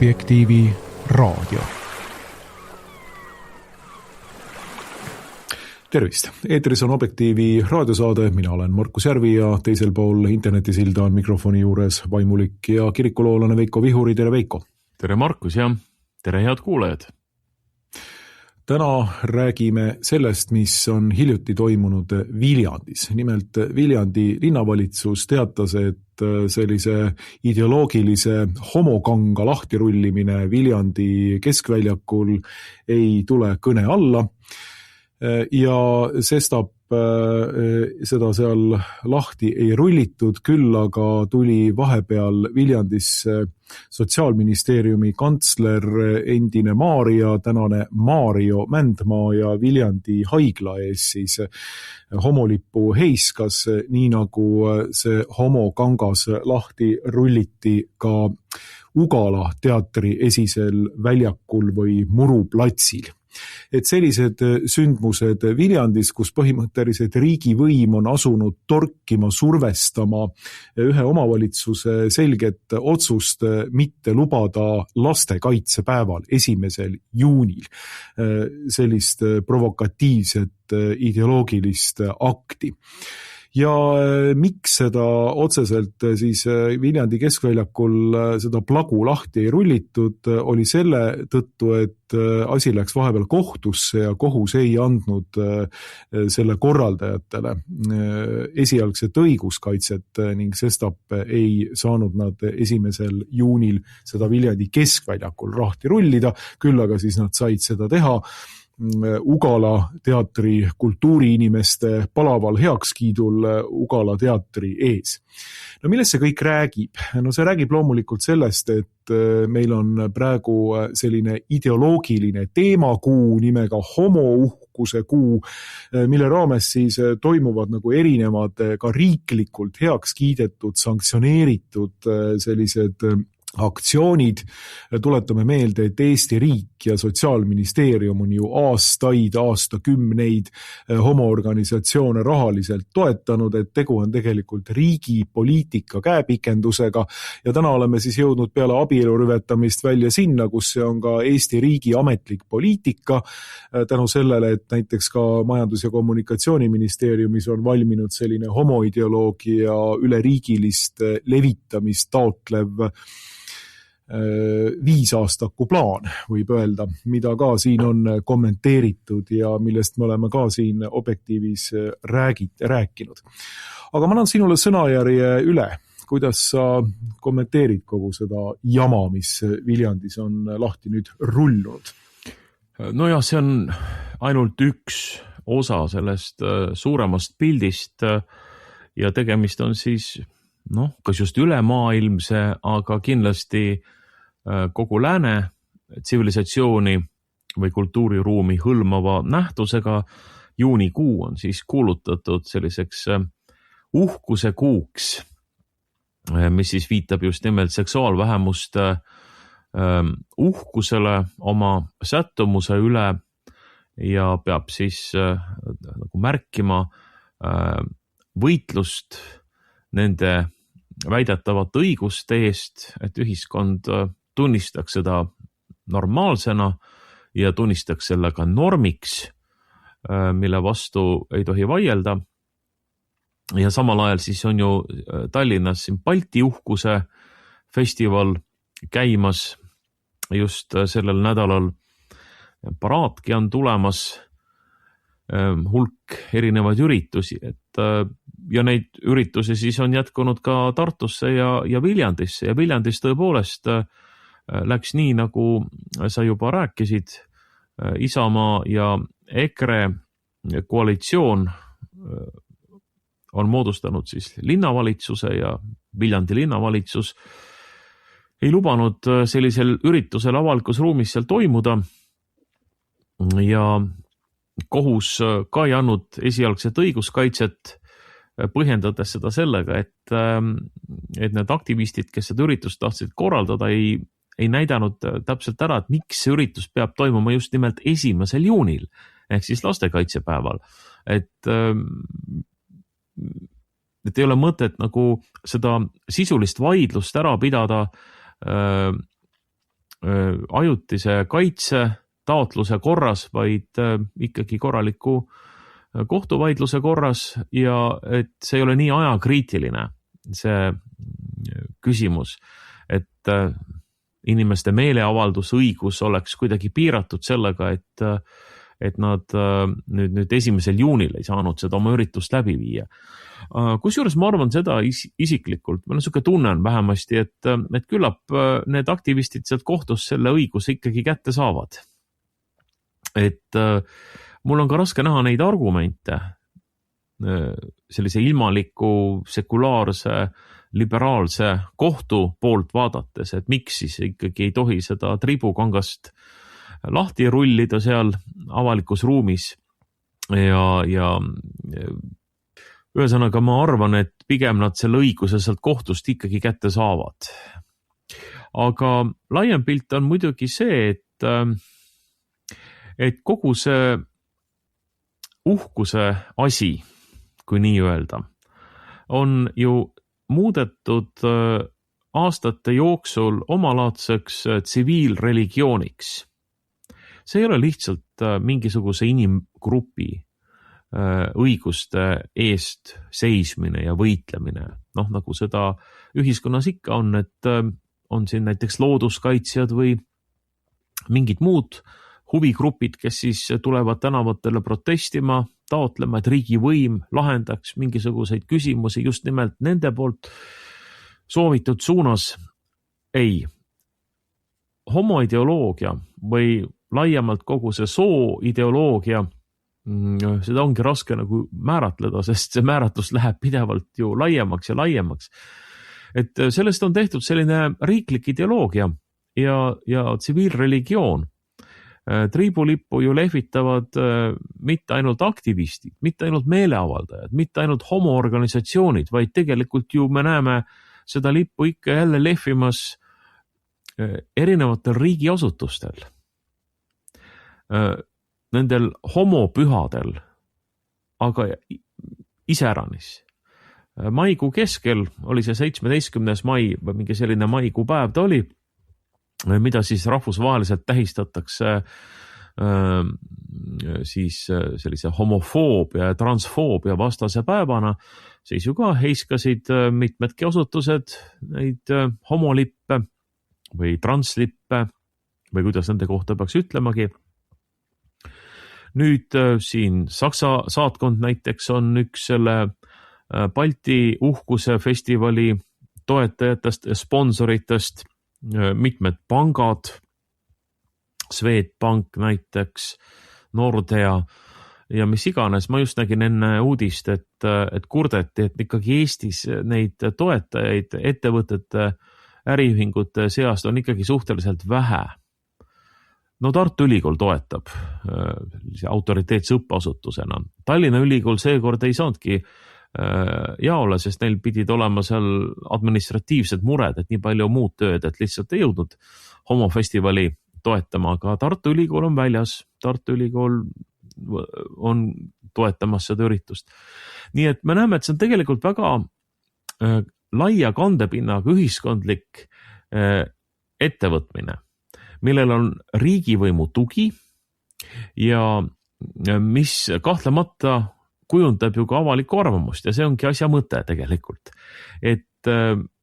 Objektiivi raadio. Tervist! Eetris on Objektiivi raadiosaade, mina olen Markus Järvi ja teisel pool internetisilda on mikrofoni juures vaimulik ja kirikuloolane Veiko Vihuri. Tere Veiko! Tere Markus ja tere head kuulajad! Täna räägime sellest, mis on hiljuti toimunud Viljandis. Nimelt Viljandi linnavalitsus teatas, et sellise ideoloogilise homokanga lahtirullimine Viljandi keskväljakul ei tule kõne alla ja sestap seda seal lahti ei rullitud, küll aga tuli vahepeal Viljandisse Sotsiaalministeeriumi kantsler endine Maarja, tänane Maario Mändmaa ja Viljandi haigla ees siis homolippu heiskas, nii nagu see homokangas lahti rulliti ka Ugala teatri esisel väljakul või Muru platsil. Et sellised sündmused Viljandis, kus põhimõtteliselt riigivõim on asunud torkima, survestama ühe omavalitsuse selget otsust mitte lubada lastekaitsepäeval 1. juunil sellist provokatiivset ideoloogilist akti. Ja miks seda otseselt siis Viljandi keskväljakul seda plagu lahti ei rullitud, oli selle tõttu, et asi läks vahepeal kohtusse ja kohus ei andnud selle korraldajatele esialgset õiguskaitset ning sestap ei saanud nad 1. juunil seda Viljandi keskväljakul lahti rullida, küll aga siis nad said seda teha Ugala teatri kultuuriinimeste palaval heakskiidul Ugala teatri ees. No millest see kõik räägib? No see räägib loomulikult sellest, et meil on praegu selline ideoloogiline teemakuu nimega homouhkuse kuu, mille raames siis toimuvad nagu erinevad ka riiklikult heaks kiidetud, sanktsioneeritud sellised aktsioonid. Tuletame meelde, et Eesti riik ja Sotsiaalministeerium on ju aastakümneid homoorganisatsioone rahaliselt toetanud, et tegu on tegelikult riigi poliitika käepikendusega ja täna oleme siis jõudnud peale abielu rüvetamist välja sinna, kus see on ka Eesti riigi ametlik poliitika, tänu sellele, et näiteks ka Majandus- ja Kommunikatsiooniministeeriumis on valminud selline homoideoloogia üleriigilist levitamist taotlev 5-aastaku plaan, võib öelda, mida ka siin on kommenteeritud ja millest me oleme ka siin Objektiivis rääkinud. Aga ma annan sinule sõnajärje üle. Kuidas sa kommenteerid kogu seda jama, mis Viljandis on lahti nüüd rullunud? No jah, see on ainult üks osa sellest suuremast pildist ja tegemist on siis kas just ülemaailmse, aga kindlasti kogu lääne tsivilisatsiooni või kultuuriruumi hõlmava nähtusega. Juunikuu on siis kuulutatud selliseks uhkuse kuuks, mis siis viitab just nimelt seksuaalvähemuste uhkusele oma sättumuse üle ja peab siis nagu märkima võitlust nende väidetavat õiguste eest, et ühiskond tunnistaks seda normaalsena ja tunnistaks selle ka normiks, mille vastu ei tohi vaielda. Ja samal ajal siis on ju Tallinnas Balti uhkuse festival käimas just sellel nädalal. Paraadki on tulemas hulk erinevaid üritusi, ja neid üritusi siis on jätkunud ka Tartusse ja Viljandisse ja Viljandis tõepoolest läks nii, nagu sa juba rääkisid, Isamaa ja EKRE koalitsioon on moodustanud siis linnavalitsuse ja Viljandi linnavalitsus ei lubanud sellisel üritusel avalikus ruumis seal toimuda ja kohus ka ei andnud esialgset õiguskaitset, põhjendades seda sellega, et need aktivistid, kes seda üritust tahtsid korraldada, ei näidanud täpselt ära, et miks see üritus peab toimuma just nimelt 1. juunil, ehk siis lastekaitsepäeval. Et ei ole mõtet nagu seda sisulist vaidlust ära pidada ajutise kaitse taotluse korras, vaid ikkagi korraliku kohtuvaidluse korras ja et see ei ole nii ajakriitiline, see küsimus, et inimeste meeleavaldusõigus oleks kuidagi piiratud sellega, et nad nüüd 1. juunil ei saanud seda oma üritust läbi viia. Kusjuures ma arvan seda isiklikult, meil on niisugune tunne on vähemasti, et küllap need aktivistid sealt kohtust selle õiguse ikkagi kätte saavad. Et mul on ka raske näha neid argumente sellise ilmaliku, sekulaarse, liberaalse kohtu poolt vaadates, et miks siis ikkagi ei tohi seda tribukangast lahti rullida seal avalikus ruumis ja ühesõnaga ma arvan, et pigem nad selle õiguse sealt kohtust ikkagi kätte saavad. Aga laiem pilt on muidugi see, et kogu see uhkuse asi, kui nii öelda, on ju muudetud aastate jooksul omalaadseks tsiviilreligiooniks. See ei ole lihtsalt mingisuguse inimgrupi õiguste eest seismine ja võitlemine. Nagu seda ühiskonnas ikka on, et on siin näiteks looduskaitsjad või mingid muud huvigrupid, kes siis tulevad tänavatele protestima, taotlema, et riigivõim lahendaks mingisuguseid küsimusi just nimelt nende poolt soovitud suunas. Ei. Homoideoloogia või laiemalt kogu see sooideoloogia, seda ongi raske nagu määratleda, sest see määratlus läheb pidevalt ju laiemaks ja laiemaks. Et sellest on tehtud selline riiklik ideoloogia ja tsiviilreligioon. Triibulippu ju lehvitavad mitte ainult aktivistid, mitte ainult meeleavaldajad, mitte ainult homoorganisatsioonid, vaid tegelikult ju me näeme seda lippu ikka jälle lehvimas erinevatel riigiasutustel. Nendel homopühadel, aga iseäranis. Maikuu keskel oli see 17. mai või mingi selline maikuu päev ta oli, mida siis rahvusvaheliselt tähistatakse siis sellise homofoobia ja transfoobia vastase päevana. Siis ju ka heiskasid mitmedki asutused neid homolippe või translippe või kuidas nende kohta peaks ütlemagi. Nüüd siin Saksa saatkond näiteks on üks selle Balti uhkuse festivali toetajatest ja sponsoritest, mitmed pangad, Swedbank näiteks, Nordea ja mis iganes. Ma just nägin enne uudist, et kurdeti, et ikkagi Eestis neid toetajaid ettevõtete äriühingute seast on ikkagi suhteliselt vähe. No Tartu Ülikool toetab autoriteetse õppeasutusena. Tallinna Ülikool seekord ei saanudki jaole, sest neil pidid olema seal administratiivsed mured, et nii palju muud tööd, et lihtsalt ei jõudnud homofestivali toetama, aga Tartu Ülikool on väljas. Tartu Ülikool on toetamas seda üritust. Nii et me näeme, et see on tegelikult väga laia kandepinnaga ühiskondlik ettevõtmine, millel on riigivõimu tugi ja mis kahtlemata kujundab ju ka avalikku arvamust ja see ongi asja mõte tegelikult. Et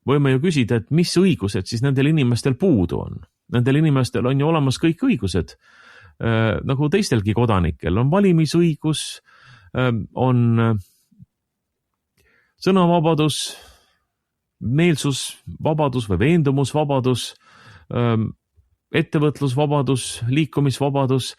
võime ju küsida, et mis õigused siis nendel inimestel puudu on. Nendel inimestel on ju olemas kõik õigused, nagu teistelgi kodanikel. On valimisõigus, on sõnavabadus, meelsusvabadus või veendumusvabadus, ettevõtlusvabadus, liikumisvabadus,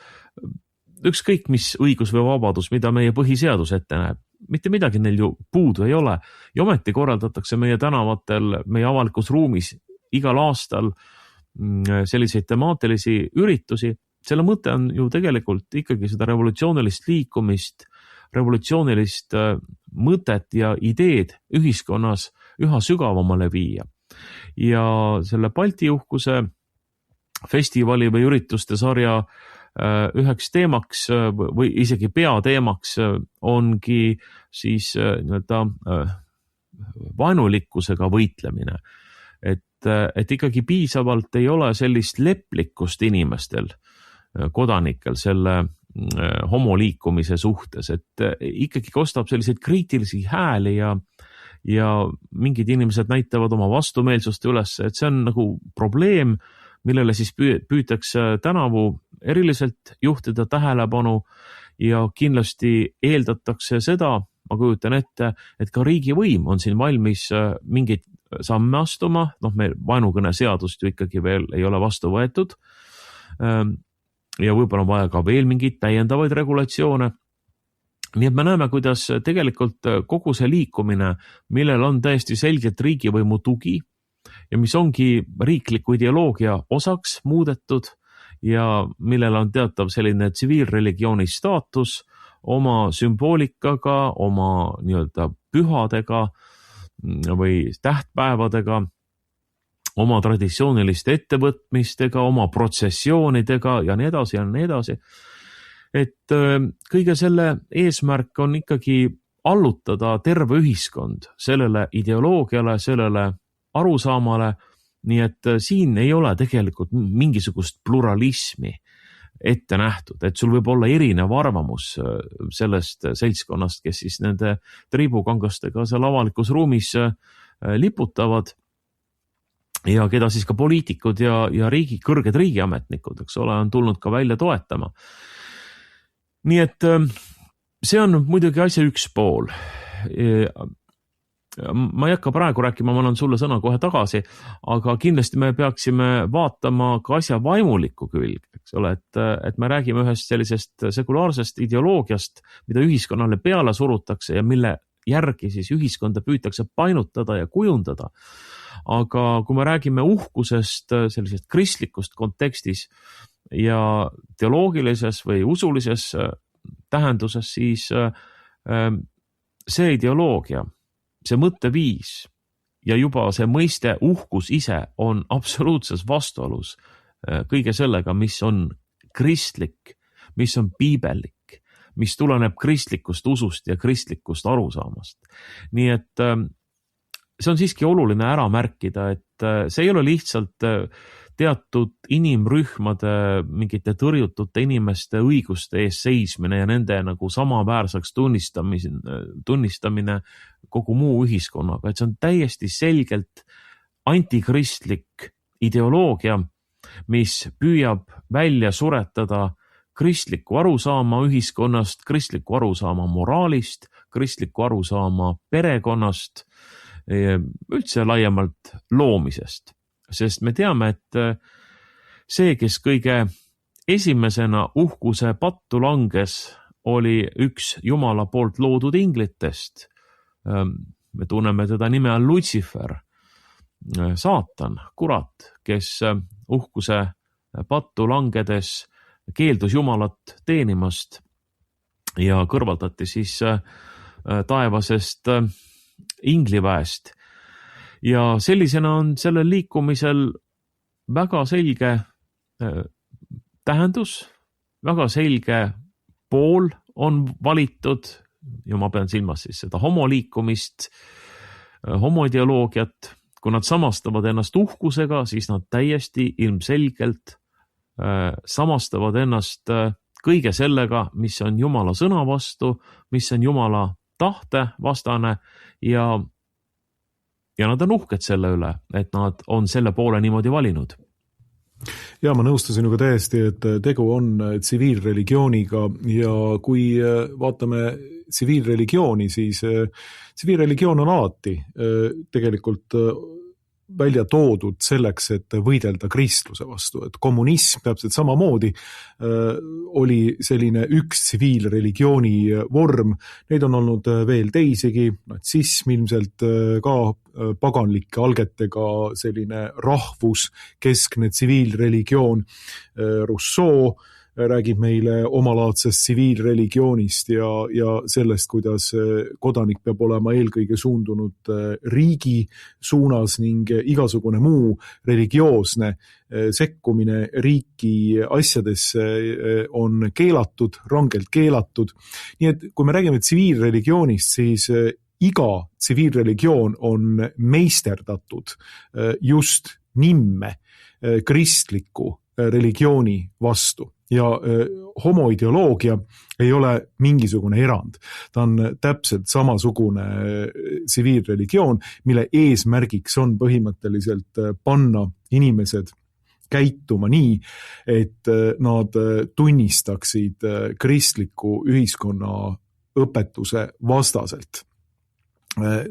ükskõik mis õigus või vabadus, mida meie põhiseadus ette näeb. Mitte midagi neil ju puudu ei ole. Ja ometi korraldatakse meie tänavatel, meie avalikus ruumis igal aastal selliseid temaatilisi üritusi. Selle mõte on ju tegelikult ikkagi seda revolutsioonilist liikumist, revolutsioonilist mõtet ja ideed ühiskonnas üha sügavamale viia. Ja selle Balti uhkuse festivali või ürituste sarja üheks teemaks või isegi peateemaks ongi siis vaenulikkusega võitlemine. et ikkagi piisavalt ei ole sellist leplikkust inimestel, kodanikel selle homoliikumise suhtes, et ikkagi kostab selliseid kriitilisi hääli ja mingid inimesed näitavad oma vastumeelsust üles, et see on nagu probleem, millele siis püütakse tänavu eriliselt juhtida tähelepanu ja kindlasti eeldatakse seda, ma kujutan ette, et ka riigivõim on siin valmis mingeid samme astuma, meil vaenukõne seadust ju ikkagi veel ei ole vastu võetud ja võib-olla on vaja ka veel mingeid täiendavaid regulatsioone. Nii et me näeme, kuidas tegelikult kogu see liikumine, millel on täiesti selgelt riigivõimu tugi ja mis ongi riikliku ideoloogia osaks muudetud ja millel on teatav selline tsiviilreligiooni staatus oma sümboolikaga, oma nii-öelda pühadega või tähtpäevadega, oma traditsiooniliste ettevõtmistega, oma protsessioonidega ja nii edasi ja nii edasi. Et kõige selle eesmärk on ikkagi allutada terve ühiskond sellele ideoloogiale, sellele arusaamale, nii et siin ei ole tegelikult mingisugust pluralismi ette nähtud, et sul võib olla erinev arvamus sellest seltskonnast, kes siis nende triibukangastega seal avalikus ruumis liputavad ja keda siis ka poliitikud ja kõrged riigiametnikud, eks ole, on tulnud ka välja toetama. Nii et see on muidugi asja üks pool. Ma ei hakka praegu rääkima, ma annan sulle sõna kohe tagasi, aga kindlasti me peaksime vaatama ka asja vaimulikku külge, eks ole, et me räägime ühest sellisest sekulaarsest ideoloogiast, mida ühiskonnale peale surutakse ja mille järgi siis ühiskonda püütakse painutada ja kujundada. Aga kui me räägime uhkusest sellisest kristlikust kontekstis ja teoloogilises või usulises tähenduses, siis see ideoloogia, see mõtteviis ja juba see mõiste uhkus ise on absoluutses vastuolus kõige sellega, mis on kristlik, mis on piibellik, mis tuleneb kristlikust usust ja kristlikust arusaamast. Nii et see on siiski oluline ära märkida, et see ei ole lihtsalt teatud inimrühmade, mingite tõrjutute inimeste õiguste ees seismine ja nende nagu samaväärseks tunnistamine kogu muu ühiskonnaga, et see on täiesti selgelt antikristlik ideoloogia, mis püüab välja suretada kristlikku arusaama ühiskonnast, kristlikku arusaama moraalist, kristlikku arusaama perekonnast, üldse laiemalt loomisest. Sest me teame, et see, kes kõige esimesena uhkuse pattu langes, oli üks Jumala poolt loodud inglitest. Me tunneme teda nime all Lucifer, saatan, kurat, kes uhkuse pattu langedes keeldus Jumalat teenimast ja kõrvaldati siis taevasest ingliväest. Ja sellisena on sellel liikumisel väga selge tähendus, väga selge pool on valitud ja ma pean silmas siis seda homoliikumist, homoideoloogiat. Kui nad samastavad ennast uhkusega, siis nad täiesti ilmselgelt samastavad ennast kõige sellega, mis on Jumala sõna vastu, mis on Jumala tahte vastane ja nad on uhked selle üle, et nad on selle poole niimoodi valinud. Ja ma nõustusin ju ka täiesti, et tegu on tsiviilreligiooniga ja kui vaatame tsiviilreligiooni, siis tsiviilreligioon on alati tegelikult välja toodud selleks, et võidelda kristluse vastu, et kommunism täpselt samamoodi oli selline üks tsiviilreligiooni vorm, neid on olnud veel teisigi, natsism ilmselt ka paganlike algetega selline rahvuskeskne tsiviilreligioon, Rousseau räägib meile omalaadsest tsiviilreligioonist ja sellest, kuidas kodanik peab olema eelkõige suundunud riigi suunas ning igasugune muu religioosne sekkumine riiki asjadesse on keelatud, rangelt keelatud. Nii et kui me räägime tsiviilreligioonist, siis iga tsiviilreligioon on meisterdatud just nimme kristliku religiooni vastu ja homoideoloogia ei ole mingisugune erand. Ta on täpselt samasugune tsiviilreligioon, mille eesmärgiks on põhimõtteliselt panna inimesed käituma nii, et nad tunnistaksid kristliku ühiskonna õpetuse vastaselt.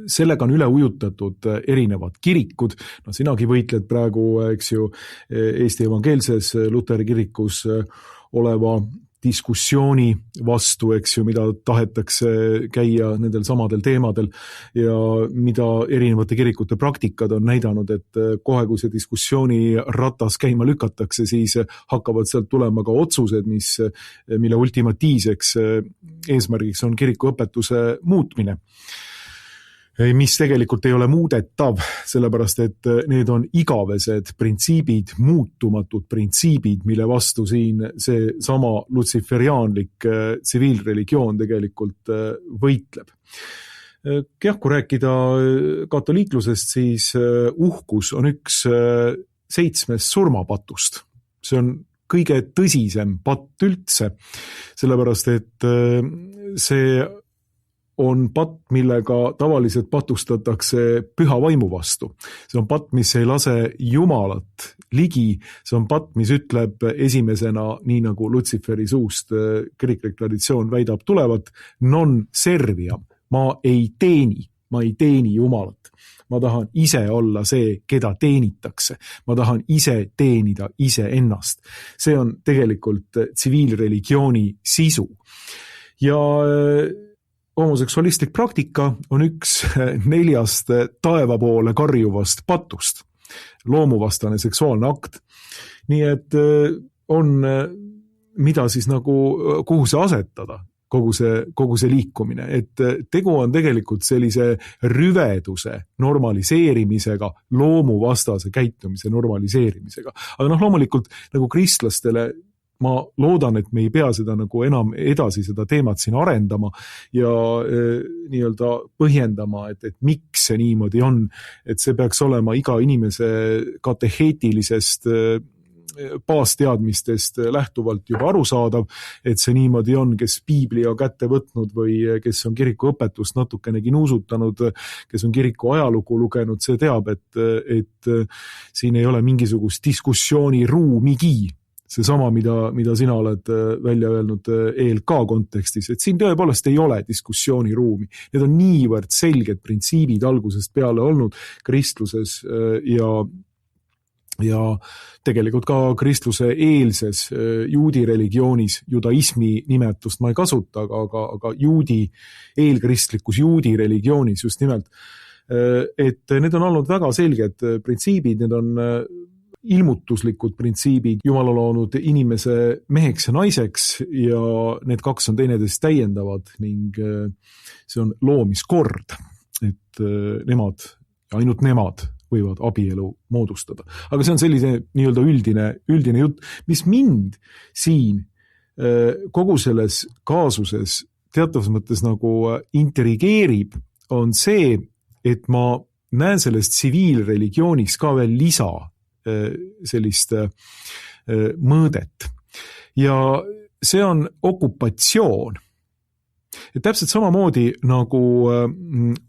Sellega on üle ujutatud erinevad kirikud, no sinagi võitled praegu, eks ju, Eesti evangeelses Luteri kirikus oleva diskussiooni vastu, eks ju, mida tahetakse käia nendel samadel teemadel ja mida erinevate kirikute praktikad on näidanud, et kohe, kui see diskussiooni ratas käima lükatakse, siis hakkavad sealt tulema ka otsused, mille ultimatiivseks eesmärgiks on kiriku õpetuse muutmine, mis tegelikult ei ole muudetav, sellepärast et need on igavesed printsiibid, muutumatud printsiibid, mille vastu siin see sama lutsiferiaanlik tsiviilreligioon tegelikult võitleb. Jah, kui rääkida katoliiklusest, siis uhkus on üks 7 surmapatust. See on kõige tõsisem patt üldse, sellepärast et see on patt, millega tavaliselt patustatakse püha vaimu vastu. See on patt, mis ei lase Jumalat ligi, see on patt, mis ütleb esimesena, nii nagu Lutsiferi suust kiriklik traditsioon väidab tulevat, non serviam, ma ei teeni Jumalat. Ma tahan ise olla see, keda teenitakse. Ma tahan ise teenida iseennast. See on tegelikult tsiviilreligiooni sisu. Ja homoseksualistlik praktika on üks 4 taeva poole karjuvast patust, loomuvastane seksuaalne akt. Nii et on, mida siis nagu, kuhu see asetada, kogu see liikumine, et tegu on tegelikult sellise rüveduse normaliseerimisega, loomuvastase käitumise normaliseerimisega. Aga loomulikult nagu kristlastele ma loodan, et me ei pea seda nagu enam edasi seda teemat siin arendama ja nii-öelda põhjendama, et miks see niimoodi on, et see peaks olema iga inimese kateheetilisest baasteadmistest lähtuvalt juba arusaadav, et see niimoodi on, kes piibli on kätte võtnud või kes on kiriku õpetust natukenegi nuusutanud, kes on kiriku ajalugu lugenud, see teab, et siin ei ole mingisugust diskussiooni ruumigi. See sama, mida sina oled välja öelnud ELK kontekstis, et siin tõepoolest ei ole diskussiooni ruumi. Need on niivõrd selged printsiibid algusest peale olnud kristluses ja tegelikult ka kristluse eelses juudi religioonis, judaismi nimetust ma ei kasuta, aga eelkristlikus juudi religioonis just nimelt, et need on olnud väga selged printsiibid, need on ilmutuslikud printsiibid, Jumal on loonud inimese meheks ja naiseks ja need 2 on teineteist täiendavad ning see on loomiskord, et nemad, ainult nemad võivad abielu moodustada. Aga see on sellise nii-öelda üldine jutt, mis mind siin kogu selles kaasuses teatavas mõttes nagu intrigeerib, on see, et ma näen selles tsiviilreligioonis ka veel lisa sellist mõõdet. Ja see on okupatsioon. Ja täpselt samamoodi nagu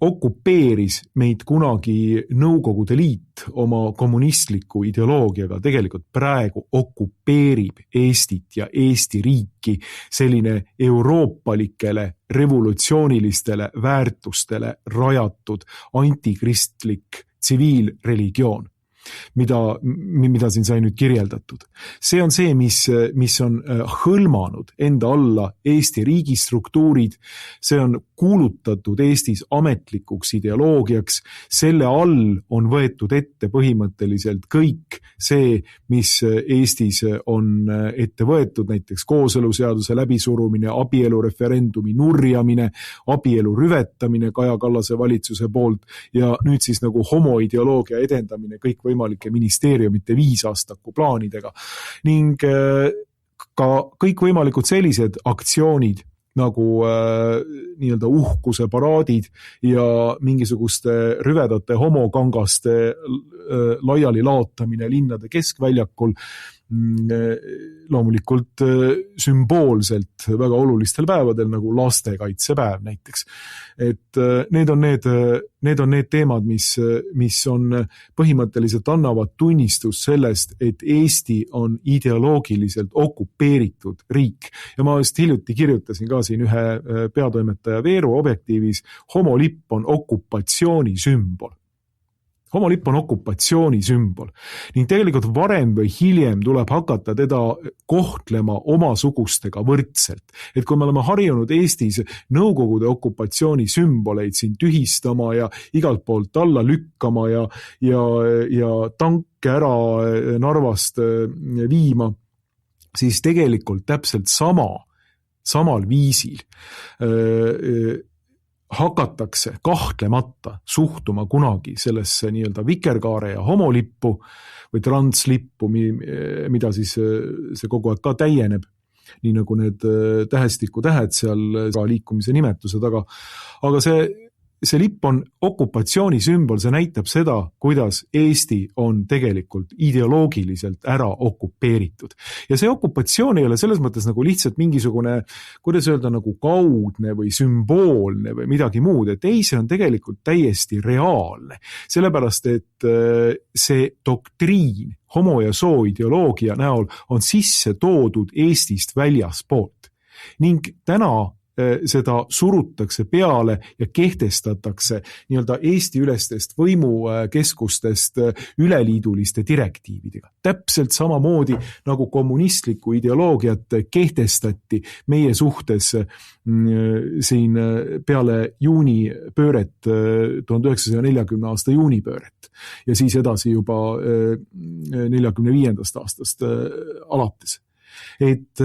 okupeeris meid kunagi Nõukogude Liit oma kommunistliku ideoloogiaga, tegelikult praegu okupeerib Eestit ja Eesti riiki selline euroopalikele revolutsioonilistele väärtustele rajatud antikristlik tsiviilreligioon, mida siin sai nüüd kirjeldatud. See on see, mis on hõlmanud enda alla Eesti riigistruktuurid, see on kuulutatud Eestis ametlikuks ideoloogiaks, selle all on võetud ette põhimõtteliselt kõik see, mis Eestis on ette võetud, näiteks kooseluseaduse läbisurumine, abielureferendumi nurjamine, abielu rüvetamine Kaja Kallase valitsuse poolt ja nüüd siis nagu homoideoloogia edendamine kõik võimalike ministeeriumite 5-aastaku plaanidega ning ka kõik võimalikud sellised aktsioonid, nagu nii-öelda uhkuse paraadid ja mingisuguste rüvedate homokangaste laiali laotamine linnade keskväljakul, loomulikult sümboolselt väga olulistel päevadel, nagu lastekaitsepäev näiteks. Et need on need teemad, mis on põhimõtteliselt annavad tunnistus sellest, et Eesti on ideoloogiliselt okupeeritud riik. Ja ma just hiljuti kirjutasin ka siin ühe peatoimetaja Veeru Objektiivis, homolipp on okupatsiooni sümbol. Homolipp on okupatsiooni sümbol ning tegelikult varem või hiljem tuleb hakata teda kohtlema omasugustega võrdselt. Et kui me oleme harjunud Eestis Nõukogude okupatsiooni sümboleid siin tühistama ja igalt poolt alla lükkama ja tanke ära Narvast viima, siis tegelikult täpselt samal viisil hakatakse kahtlemata suhtuma kunagi sellesse nii-öelda vikerkaare ja homolippu või translippu, mida siis see kogu aeg ka täieneb, nii nagu need tähestiku-tähed seal ka liikumise nimetuse taga. Aga see lipp on okupatsiooni sümbol, see näitab seda, kuidas Eesti on tegelikult ideoloogiliselt ära okupeeritud. Ja see okupatsioon ei ole selles mõttes nagu lihtsalt mingisugune, kuidas öelda, nagu kaudne või sümboolne või midagi muud, et ei, see on tegelikult täiesti reaalne. Sellepärast, et see doktriin homo- ja sooideoloogia näol on sisse toodud Eestist väljaspoolt. Ning täna seda surutakse peale ja kehtestatakse nii-öelda Eesti-ülestest võimukeskustest üleliiduliste direktiividega. Täpselt samamoodi nagu kommunistlikku ideoloogiat kehtestati meie suhtes siin peale juunipööret, 1940 aasta juunipööret ja siis edasi juba 45. aastast alates. Et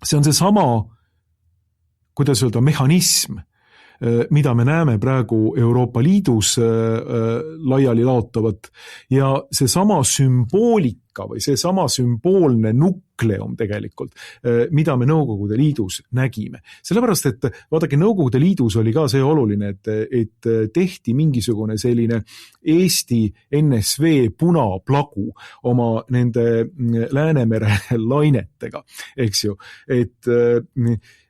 see on see sama, kuidas öelda, mehhanism, mida me näeme praegu Euroopa Liidus laiali laotavat ja see sama sümboolika või see sama sümboolne nukleum tegelikult, mida me Nõukogude Liidus nägime. Sellepärast, et vaadake, Nõukogude Liidus oli ka see oluline, et tehti mingisugune selline Eesti NSV punaplagu oma nende Läänemere lainetega, eks ju, et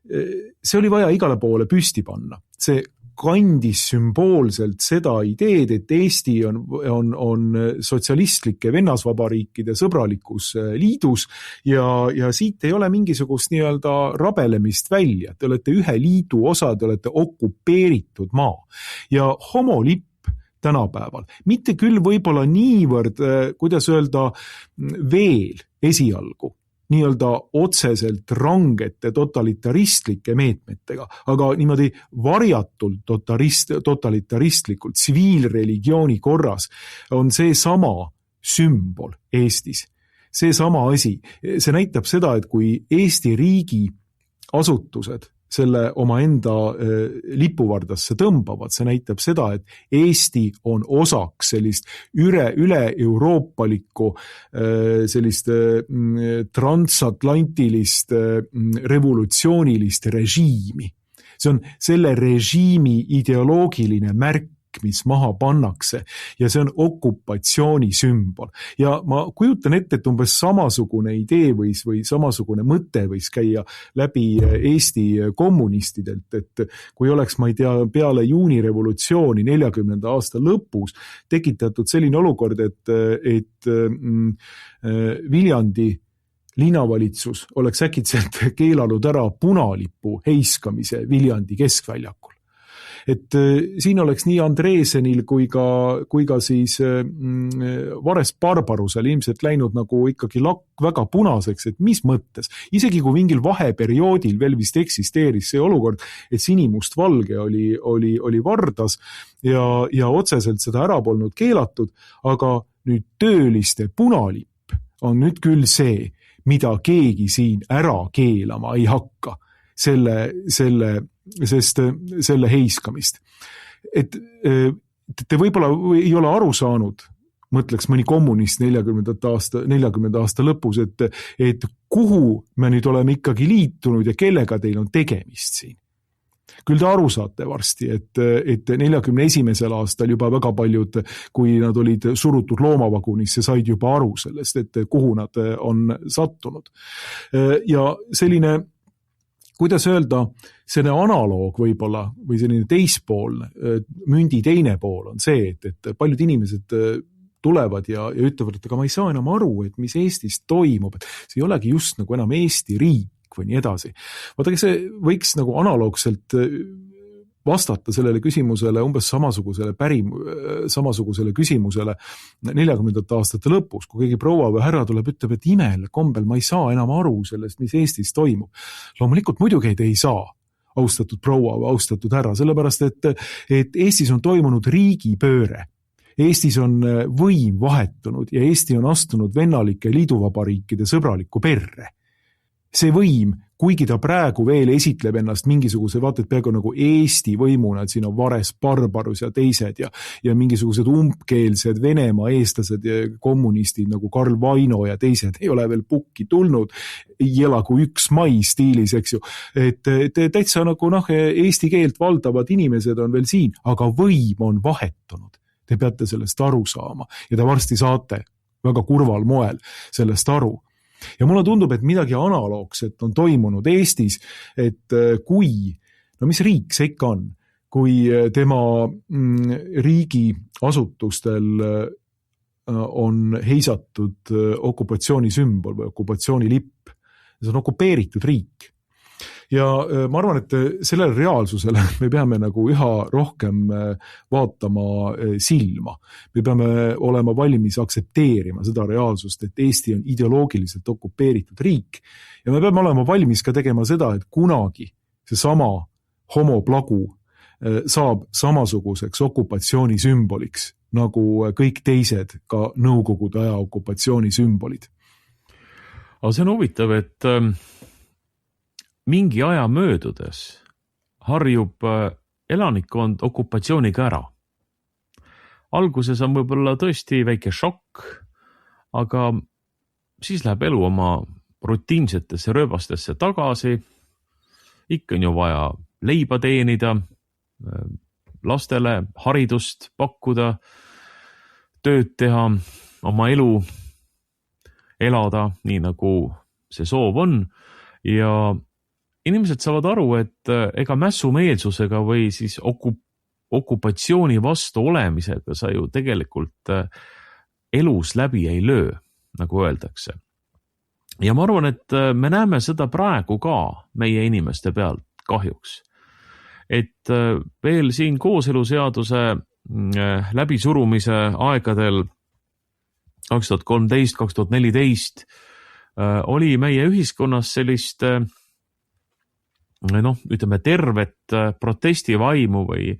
see oli vaja igale poole püsti panna. See kandis sümboolselt seda ideed, et Eesti on sotsialistlike vennasvabariikide sõbralikus liidus ja siit ei ole mingisugust nii-öelda rabelemist välja. Te olete ühe liidu osa, te olete okupeeritud maa. Ja homolipp tänapäeval, mitte küll võib-olla niivõrd, kuidas öelda, veel esialgu, nii-öelda otseselt rangete totalitaristlike meetmetega, aga niimoodi varjatult totalitaristlikult tsiviilreligiooni korras on see sama sümbol Eestis. See sama asi. See näitab seda, et kui Eesti riigi asutused selle omaenda lipuvardasse tõmbavad, see näitab seda, et Eesti on osaks sellist üle-euroopalikku sellist transatlantilist revolutsioonilist režiimi. See on selle režiimi ideoloogiline märk, mis maha pannakse ja see on okupatsiooni sümbol. Ja ma kujutan ette, et umbes samasugune idee või samasugune mõte võis käia läbi Eesti kommunistidelt, et kui oleks, ma ei tea, peale juunirevolutsiooni 40. aasta lõpus tekitatud selline olukord, et Viljandi linnavalitsus oleks äkitselt keelanud ära punalipu heiskamise Viljandi keskväljakul. Et siin oleks nii Andreesenil kui ka siis Vares Barbarusel ilmselt läinud nagu ikkagi lakk väga punaseks, et mis mõttes. Isegi kui mingil vaheperioodil veel vist eksisteeris see olukord, et sinimustvalge oli vardas ja otseselt seda ära polnud keelatud, aga nüüd tööliste punalipp on nüüd küll see, mida keegi siin ära keelama ei hakka. Selle heiskamist. Et te võib-olla ei ole aru saanud mõtleks mõni kommunist 40 aasta lõpus, et kuhu me nüüd oleme ikkagi liitunud ja kellega teil on tegemist siin. Küll te aru saate varsti, et 41. aastal juba väga paljud, kui nad olid surutud loomavagunisse, said juba aru sellest, et kuhu nad on sattunud. Ja selline, kuidas öelda, selline analoog võib-olla või selline teispoolne, mündi teine pool on see, et paljud inimesed tulevad ja ütlevad, et aga ma ei saa enam aru, et mis Eestis toimub, et see ei olegi just nagu enam Eesti riik või nii edasi. Vaadake, see võiks nagu analoogselt vastata sellele küsimusele umbes samasugusele küsimusele 40. aastate lõpus, kui keegi proua või härra tuleb, ütleb, et imel kombel ma ei saa enam aru sellest, mis Eestis toimub. Loomulikult muidugi te ei saa, austatud proua või austatud härra, sellepärast, et Eestis on toimunud riigipööre. Eestis on võim vahetunud ja Eesti on astunud vennalike liiduvabariikide sõbralikku perre. See võim, kuigi ta praegu veel esitleb ennast mingisuguse, vaata, et peaaegu nagu Eesti võimuna, et siin on Vares Barbarus ja teised ja mingisugused umbkeelsed Venemaa eestlased ja kommunistid nagu Karl Vaino ja teised ei ole veel pukki tulnud, ei ela kui 1. mai stiilis, eks ju. Et täitsa nagu eesti keelt valdavad inimesed on veel siin, aga võim on vahetunud. Te peate sellest aru saama ja te varsti saate väga kurval moel sellest aru. Ja mulle tundub, et midagi analoogset on toimunud Eestis, et mis riik see ikka on, kui tema riigi asutustel on heisatud okupatsioonisümbol või okupatsioonilipp. See on okupeeritud riik. Ja ma arvan, et sellele reaalsusele me peame nagu üha rohkem vaatama silma. Me peame olema valmis aksepteerima seda reaalsust, et Eesti on ideoloogiliselt okupeeritud riik ja me peame olema valmis ka tegema seda, et kunagi see sama homoplagu saab samasuguseks okupatsioonisümboliks nagu kõik teised ka Nõukogude aja okupatsioonisümbolid. Aga see on huvitav, et mingi aja möödudes harjub elanikkond okupatsiooniga ära. Alguses on võib-olla tõesti väike šokk, aga siis läheb elu oma rutiinsetesse rööbastesse tagasi. Ikka on ju vaja leiba teenida, lastele haridust pakkuda, tööd teha, oma elu elada nii nagu see soov on ja inimesed saavad aru, et ega mässumeelsusega või siis okupatsiooni vastu olemisega sa ju tegelikult elus läbi ei löö, nagu öeldakse. Ja ma arvan, et me näeme seda praegu ka meie inimeste pealt kahjuks. Et veel siin kooseluseaduse läbisurumise aegadel 2013-2014 oli meie ühiskonnas sellist ütleme tervet protestivaimu või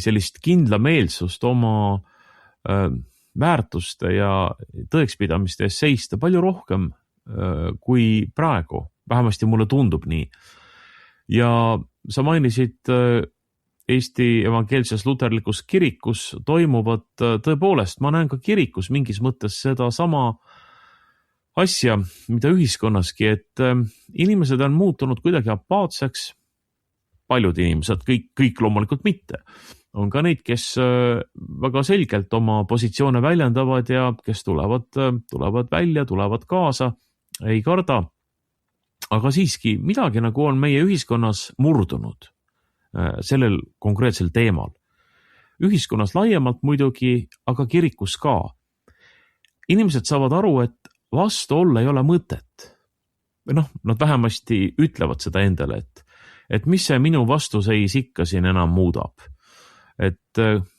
sellist kindlameelsust oma väärtuste ja tõekspidamiste ees seista palju rohkem kui praegu. Vähemasti mulle tundub nii. Ja sa mainisid Eesti evangeelses luterlikus kirikus toimuvat tõepoolest. Ma näen ka kirikus mingis mõttes seda sama asja, mida ühiskonnaski, et inimesed on muutunud kuidagi apaatseks. Paljud inimesed, kõik loomulikult mitte. On ka neid, kes väga selgelt oma positsioone väljendavad ja kes tulevad välja, tulevad kaasa, ei karda. Aga siiski midagi nagu on meie ühiskonnas murdunud sellel konkreetsel teemal. Ühiskonnas laiemalt muidugi, aga kirikus ka. Inimesed saavad aru, et vastu olla ei ole mõtet. Nad vähemasti ütlevad seda endale, et mis see minu vastuseis ikka siin enam muudab. Et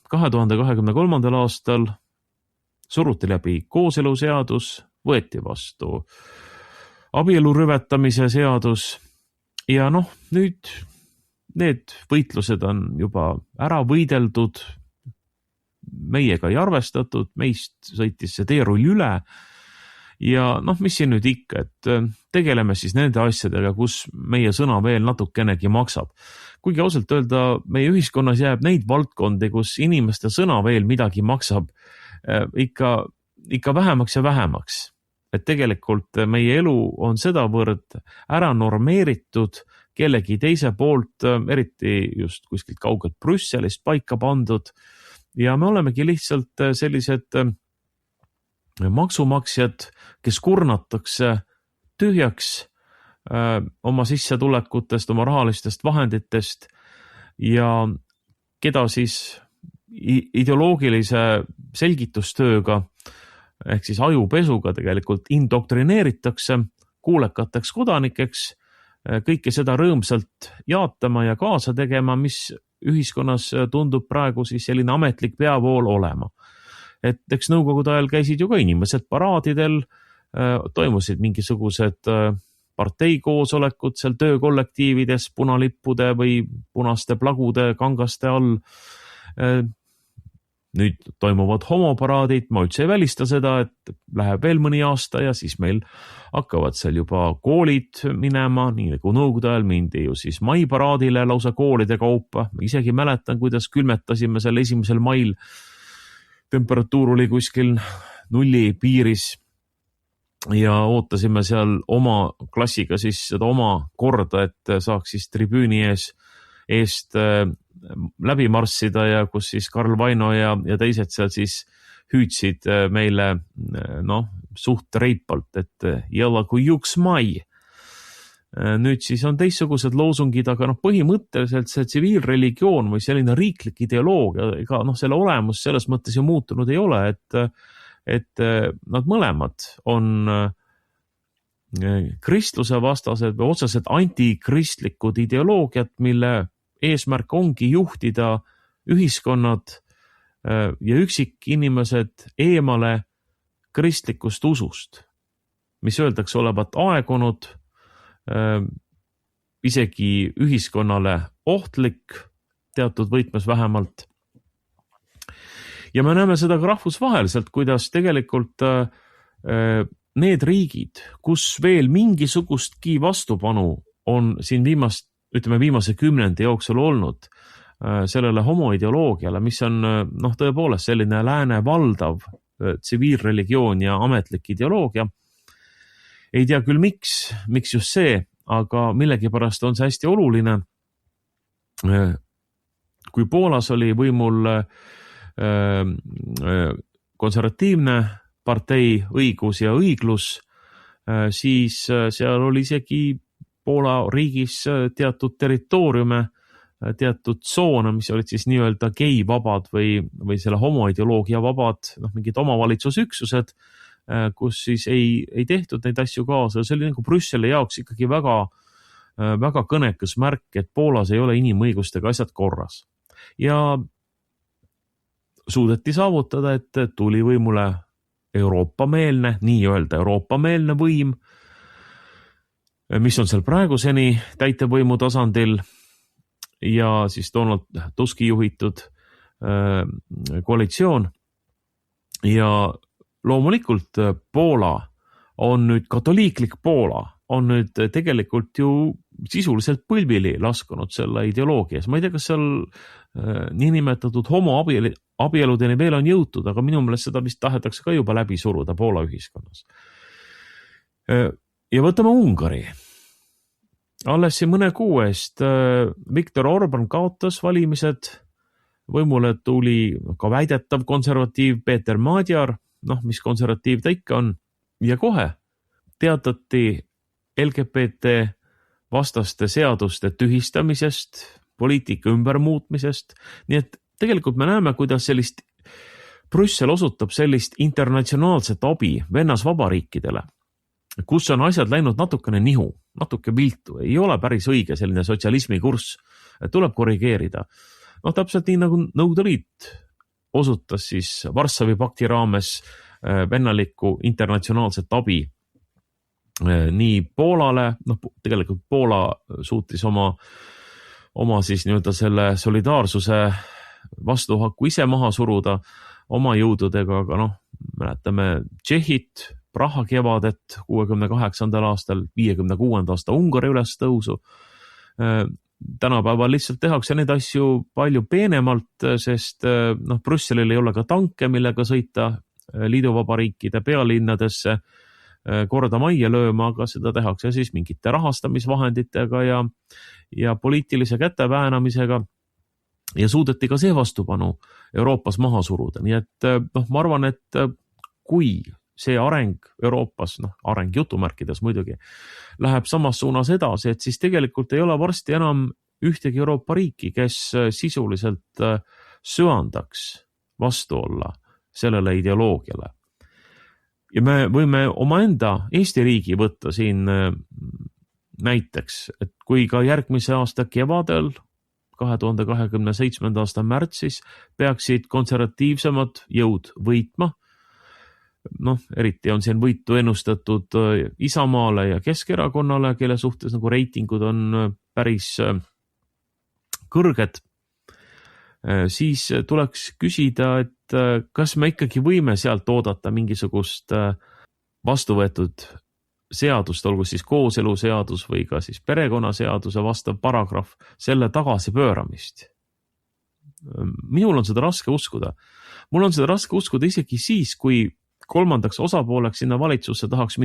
2023. aastal suruti läbi kooseluseadus, võeti vastu abielu rüvetamise seadus ja nüüd need võitlused on juba ära võideldud, meiega ei arvestatud, meist sõitis see teerull üle ja mis siin nüüd ikka, et tegeleme siis nende asjadega, kus meie sõna veel natukenegi maksab. Kuigi ausalt öelda, meie ühiskonnas jääb neid valdkondi, kus inimeste sõna veel midagi maksab, ikka vähemaks ja vähemaks. Et tegelikult meie elu on sedavõrd ära normeeritud kellegi teise poolt, eriti just kuskilt kaugelt Brüsselist paika pandud ja me olemegi lihtsalt sellised maksumaksjad, kes kurnatakse tühjaks oma sissetulekutest, oma rahalistest vahenditest ja keda siis ideoloogilise selgitustööga ehk siis ajupesuga tegelikult indoktrineeritakse kuulekateks kodanikeks, kõike seda rõõmsalt jaatama ja kaasa tegema, mis ühiskonnas tundub praegu siis selline ametlik peavool olema. Et eks nõukogude ajal käisid ju ka inimesed paraadidel, toimusid mingisugused parteikoosolekud seal töökollektiivides punalippude või punaste plagude kangaste all. Nüüd toimuvad homoparaadid, ma üldse ei välista seda, et läheb veel mõni aasta ja siis meil hakkavad seal juba koolid minema, nii nagu nõukogude ajal mindi ju siis maiparaadile lausa koolide kaupa. Ma isegi mäletan, kuidas külmetasime seal 1. mail. Temperatuur oli kuskil 0 piiris ja ootasime seal oma klassiga siis seda oma korda, et saaks siis tribüüni eest läbi marssida ja kus siis Karl Vaino ja teised seal siis hüüdsid meile suht reipalt, et jõlla kui juks mai. Nüüd siis on teistsugused loosungid, aga põhimõtteliselt see tsiviilreligioon või selline riiklik ideoloogia, ega selle olemus selles mõttes ju muutunud ei ole, et nad mõlemad on kristluse vastased või otseselt antikristlikud ideoloogiad, mille eesmärk ongi juhtida ühiskonnad ja üksikinimesed eemale kristlikust usust, mis öeldakse olevat aegunud, isegi ühiskonnale ohtlik, teatud võtmes vähemalt. Ja me näeme seda ka rahvusvaheliselt, kuidas tegelikult need riigid, kus veel mingisugustki vastupanu on siin viimase 10 jooksul olnud sellele homoideoloogiale, mis on tõepoolest selline lääne valdav tsiviilreligioon ja ametlik ideoloogia. Ei tea küll miks just see, aga millegipärast on see hästi oluline. Kui Poolas oli võimul konservatiivne partei Õigus ja õiglus, siis seal oli isegi Poola riigis teatud territooriume, teatud tsoone, mis olid siis nii-öelda geivabad või selle homoideoloogia vabad, mingid omavalitsusüksused, kus siis ei tehtud neid asju kaasa. See oli nagu Brüsseli jaoks ikkagi väga, väga kõnekas märk, et Poolas ei ole inimõigustega asjad korras. Ja suudeti saavutada, et tuli võimule Euroopa-meelne, nii-öelda Euroopa-meelne võim, mis on seal praeguseni täitevvõimu tasandil ja siis Donald Tuski juhitud koalitsioon. Ja loomulikult Poola on nüüd, katoliiklik Poola on nüüd tegelikult ju sisuliselt põlvili laskunud selle ideoloogias. Ma ei tea, kas seal niinimetatud homoabieludeni veel on jõutud, aga minu meelest seda vist tahetakse ka juba läbi suruda Poola ühiskonnas. Ja võtame Ungari. Alles mõne kuu eest Viktor Orban kaotas valimised, võimule tuli ka väidetav konservatiiv Peeter Madjar, mis konservatiiv ta ikka on, ja kohe teatati LGBT vastaste seaduste tühistamisest, poliitika ümbermuutmisest, nii et tegelikult me näeme, kuidas Brüssel osutab sellist internatsionaalset abi vennasvabariikidele, kus on asjad läinud natukene nihu, natuke viltu, ei ole päris õige selline sotsialismi kurss, tuleb korrigeerida. Täpselt nii nagu Nõukogude Liit osutas siis Varssavi pakti raames vennalikku internatsionaalset abi nii Poolale, tegelikult Poola suutis oma siis nii-öelda selle solidaarsuse vastuhaku ise maha suruda oma jõududega, aga mäletame Tšehhit, Praha kevadet 68. aastal, 56. aasta Ungari ülestõusu. tänapäeval lihtsalt tehakse neid asju palju peenemalt, sest Brüsselil ei ole ka tanke, millega sõita liiduvabariikide pealinnadesse korda majja lööma, aga seda tehakse siis mingite rahastamisvahenditega ja poliitilise käteväänamisega ja suudeti ka see vastupanu Euroopas maha suruda. Nii et ma arvan, et kui see areng Euroopas, areng jutumärkides muidugi, läheb samas suunas edasi, et siis tegelikult ei ole varsti enam ühtegi Euroopa riiki, kes sisuliselt söandaks vastu olla sellele ideoloogiale. Ja me võime omaenda Eesti riigi võtta siin näiteks, et kui ka järgmise aasta kevadel, 2027. aasta märtsis, peaksid konservatiivsemad jõud võitma, eriti on siin võitu ennustatud Isamaale ja Keskerakonnale, kelle suhtes nagu reitingud on päris kõrged, siis tuleks küsida, et kas me ikkagi võime sealt oodata mingisugust vastu võetud seadust, olgu siis kooseluseadus või ka siis perekonnaseaduse vastav paragrahv, selle tagasipööramist. Minul on seda raske uskuda. Mul on seda raske uskuda isegi siis, kui kolmandaks osapooleks sinna valitsusse saaks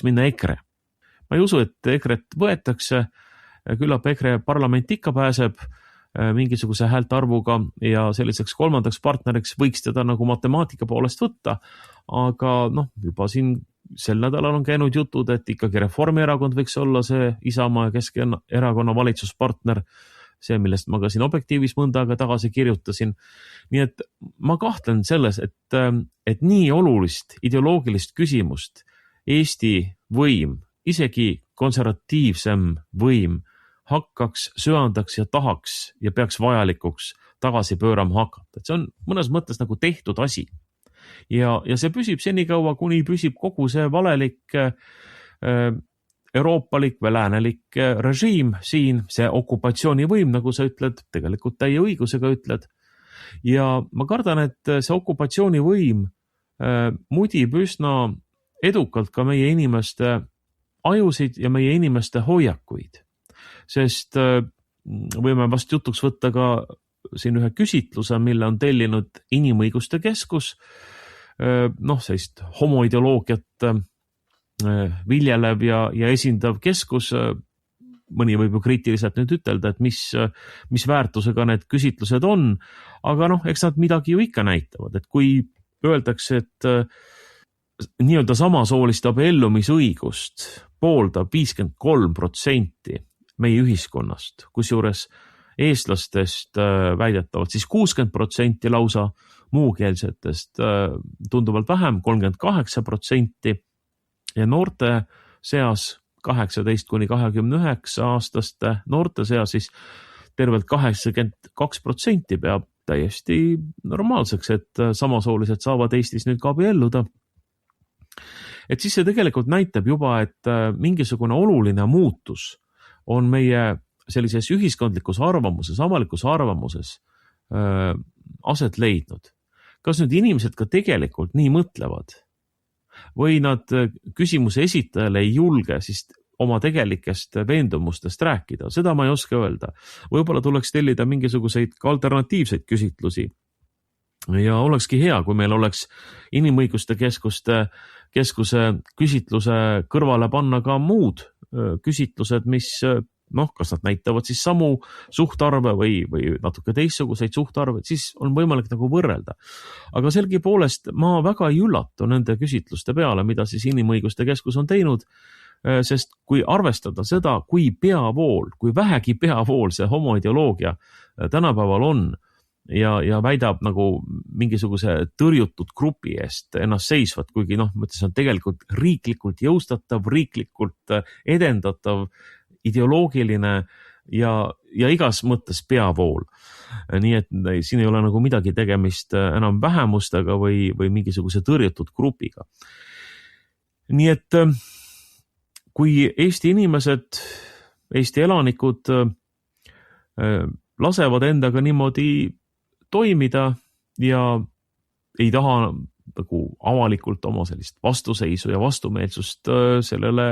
minna EKRE. Ma ei usu, et EKRE-t võetakse, küllap EKRE parlament ikka pääseb mingisuguse häälte arvuga ja selliseks kolmandaks partneriks võiks teda nagu matemaatika poolest võtta, aga juba siin sel nädalal on käinud jutud, et ikkagi Reformierakond võiks olla see Isamaa ja Keskerakonna valitsuspartner, see, millest ma ka siin Objektiivis mõnda aega tagasi kirjutasin. Nii et ma kahtlen selles, et nii olulist ideoloogilist küsimust Eesti võim, isegi konservatiivsem võim, hakkaks, söandaks ja tahaks ja peaks vajalikuks tagasi pöörama hakata. Et see on mõnes mõttes nagu tehtud asi. Ja see püsib senikaua, kuni püsib kogu see valelik euroopalik või läänelik režiim siin, see okupatsioonivõim, nagu sa ütled, tegelikult täie õigusega ütled. Ja ma kardan, et see okupatsioonivõim mudib üsna edukalt ka meie inimeste ajusid ja meie inimeste hoiakuid. Sest võime vast jutuks võtta ka siin ühe küsitluse, mille on tellinud Inimõiguste Keskus, sellist homoideoloogiat viljelev ja esindav keskus. Mõni võib ju kriitiliselt nüüd ütelda, et mis väärtusega need küsitlused on, aga eks nad midagi ju ikka näitavad, et kui öeldakse, et nii-öelda samasooliste abiellumisõigust pooldab 53% meie ühiskonnast, kusjuures eestlastest väidetavalt siis 60% lausa, muukeelsetest tunduvalt vähem, 38% ja noorte seas 18–29 aastaste noorte seas siis tervelt 82% peab täiesti normaalseks, et samasoolised saavad Eestis nüüd ka abielluda. Et siis see tegelikult näitab juba, et mingisugune oluline muutus on meie sellises ühiskondlikus arvamuses, avalikus arvamuses aset leidnud. Kas nüüd inimesed ka tegelikult nii mõtlevad? Või nad küsimuse esitajale ei julge siis oma tegelikest veendumustest rääkida? Seda ma ei oska öelda. Võib-olla tuleks tellida mingisuguseid ka alternatiivseid küsitlusi. Ja olekski hea, kui meil oleks Inimõiguste Keskuse küsitluse kõrvale panna ka muud küsitlused, mis kas nad näitavad siis samu suhtarve või natuke teistsuguseid suhtarve, siis on võimalik nagu võrrelda. Aga selgipoolest ma väga ei üllatu nende küsitluste peale, mida siis Inimõiguste Keskus on teinud, sest kui arvestada seda, kui vähegi peavool see homoideoloogia tänapäeval on ja väidab nagu mingisuguse tõrjutud grupi eest ennast seisvat, kuigi mõttes on tegelikult riiklikult jõustatav, riiklikult edendatav, ideoloogiline ja igas mõttes peavool. Nii et siin ei ole nagu midagi tegemist enam vähemustega või mingisuguse tõrjutud grupiga. Nii et kui Eesti inimesed, Eesti elanikud lasevad endaga niimoodi toimida ja ei taha nagu avalikult oma sellist vastuseisu ja vastumeelsust sellele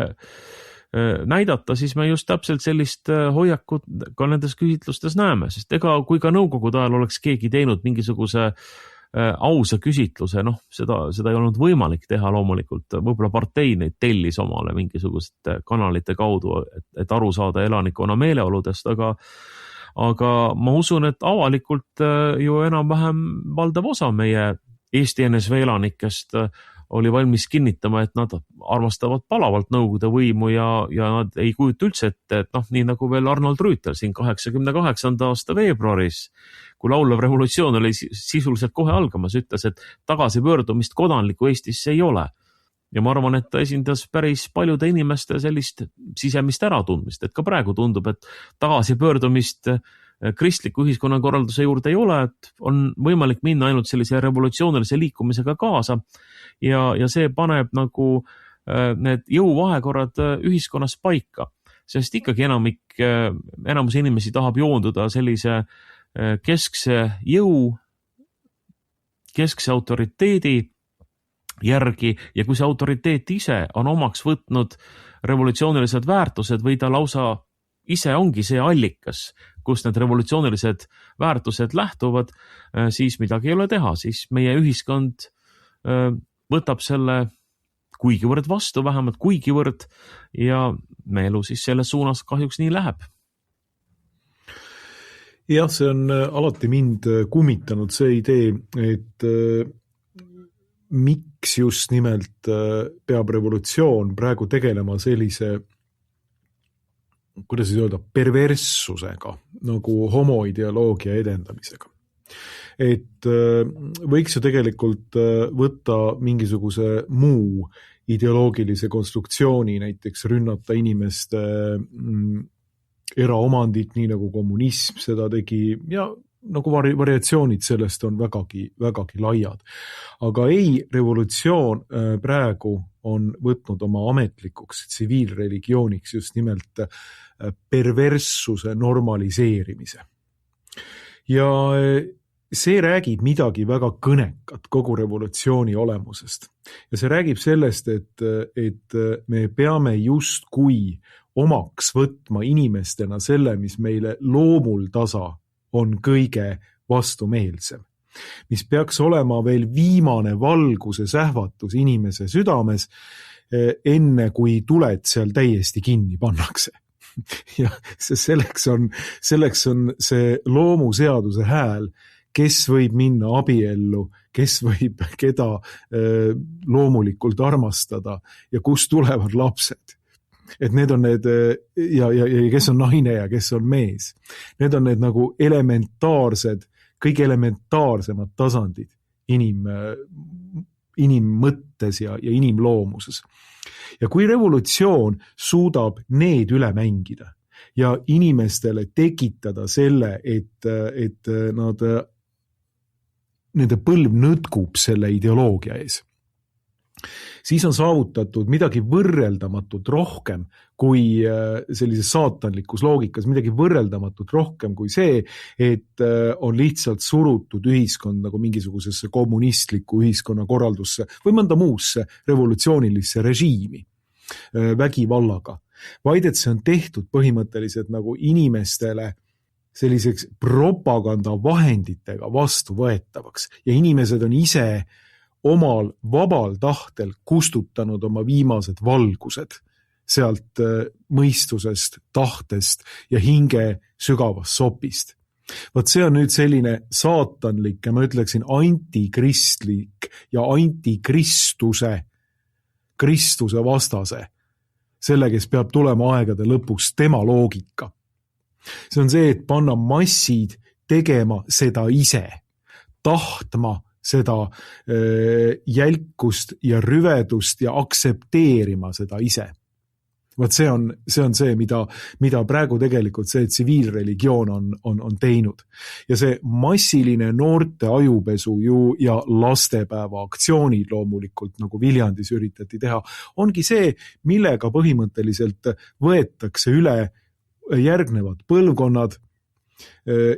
näidata, siis me just täpselt sellist hoiakut ka nendes küsitlustes näeme, sest ega kui ka nõukogude ajal oleks keegi teinud mingisuguse ausa küsitluse, seda ei olnud võimalik teha loomulikult, võib-olla partei neid tellis omale mingisugusete kanalite kaudu, et aru saada elanikkonna meeleoludest, aga ma usun, et avalikult ju enam-vähem valdav osa meie Eesti NSV elanikest oli valmis kinnitama, et nad armastavad palavalt Nõukogude võimu ja nad ei kujuta üldse ette, et nii nagu veel Arnold Rüütel siin 88. aasta veebruaris, kui laulev revolutsioon oli sisuliselt kohe algamas, ütles, et tagasipöördumist kodanliku Eestisse ei ole. Ja ma arvan, et ta esindas päris paljude inimeste sellist sisemist äratundmist, et ka praegu tundub, et tagasipöördumist kristliku ühiskonnakorralduse juurde ei ole, et on võimalik minna ainult sellise revolutsioonilise liikumisega kaasa ja see paneb nagu need jõuvahekorrad ühiskonnas paika, sest ikkagi enamus inimesi tahab joonduda sellise keskse jõu, keskse autoriteedi järgi ja kui see autoriteet ise on omaks võtnud revolutsioonilised väärtused või ta lausa ise ongi see allikas, kus need revolutsioonilised väärtused lähtuvad, siis midagi ei ole teha, siis meie ühiskond võtab selle kuigivõrd vastu, vähemalt kuigivõrd ja me elu siis selles suunas kahjuks nii läheb. Jah, see on alati mind kummitanud see idee, et miks just nimelt peab revolutsioon praegu tegelema sellise kuidas siis öelda, perverssusega, nagu homoideoloogia edendamisega. Et võiks ju tegelikult võtta mingisuguse muu ideoloogilise konstruktsiooni, näiteks rünnata inimeste eraomandit, nii nagu kommunism seda tegi, ja nagu variatsioonid sellest on vägagi laiad. Aga ei, revolutsioon praegu on võtnud oma ametlikuks tsiviilreligiooniks just nimelt perverssuse normaliseerimise. Ja see räägib midagi väga kõnekat kogu revolutsiooni olemusest. Ja see räägib sellest, et me peame justkui omaks võtma inimestena selle, mis meile loomul tasa on kõige vastumeelsem, mis peaks olema veel viimane valguse sähvatus inimese südames, enne kui tuled seal täiesti kinni pannakse. Ja selleks on see loomuseaduse hääl, kes võib minna abiellu, kes võib keda loomulikult armastada ja kust tulevad lapsed. Et need on need, ja kes on naine ja kes on mees. Need on need nagu elementaarsed, kõige elementaarsemad tasandid inimmõttes ja inimloomuses. Ja kui revolutsioon suudab need üle mängida ja inimestele tekitada selle, et nende põlv nõtkub selle ideoloogia ees, siis on saavutatud midagi võrreldamatut rohkem kui sellises saatanlikus loogikas, midagi võrreldamatut rohkem kui see, et on lihtsalt surutud ühiskond nagu mingisugusesse kommunistlikku ühiskonnakorraldusse või mõnda muusse revolutsioonilisse režiimi vägivallaga, vaid et see on tehtud põhimõtteliselt nagu inimestele selliseks propagandavahenditega vastuvõetavaks ja inimesed on ise omal vabal tahtel kustutanud oma viimased valgused sealt mõistusest, tahtest ja hinge sügavast sopist. Vot see on nüüd selline saatanlik ja ma ütleksin antikristlik ja antikristuse vastase, selle, kes peab tulema aegade lõpuks tema loogika. See on see, et panna massid tegema seda ise, tahtma seda jälkust ja rüvedust ja aksepteerima seda ise. Vot see on see, mida praegu tegelikult see tsiviilreligioon on teinud. Ja see massiline noorte ajupesu ja lastepäeva aktsioonid loomulikult, nagu Viljandis üritati teha, ongi see, millega põhimõtteliselt võetakse üle järgnevad põlvkonnad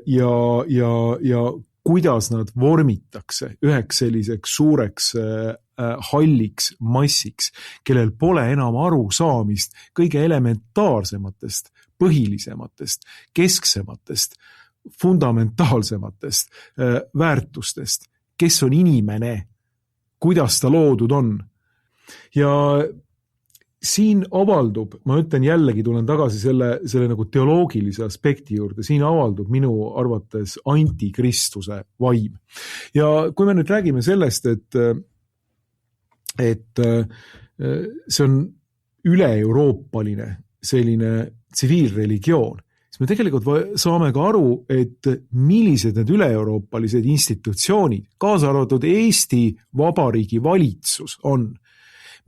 ja kuidas nad vormitakse üheks selliseks suureks halliks massiks, kellel pole enam arusaamist kõige elementaarsematest, põhilisematest, kesksematest, fundamentaalsematest väärtustest, kes on inimene, kuidas ta loodud on. Ja siin avaldub, ma ütlen jällegi, tulen tagasi selle nagu teoloogilise aspekti juurde, siin avaldub minu arvates antikristuse vaim. Ja kui me nüüd räägime sellest, et see on üle-euroopaline selline tsiviilreligioon, siis me tegelikult saame ka aru, et millised need üle-euroopalised institutsioonid, kaasa arvatud Eesti Vabariigi valitsus on,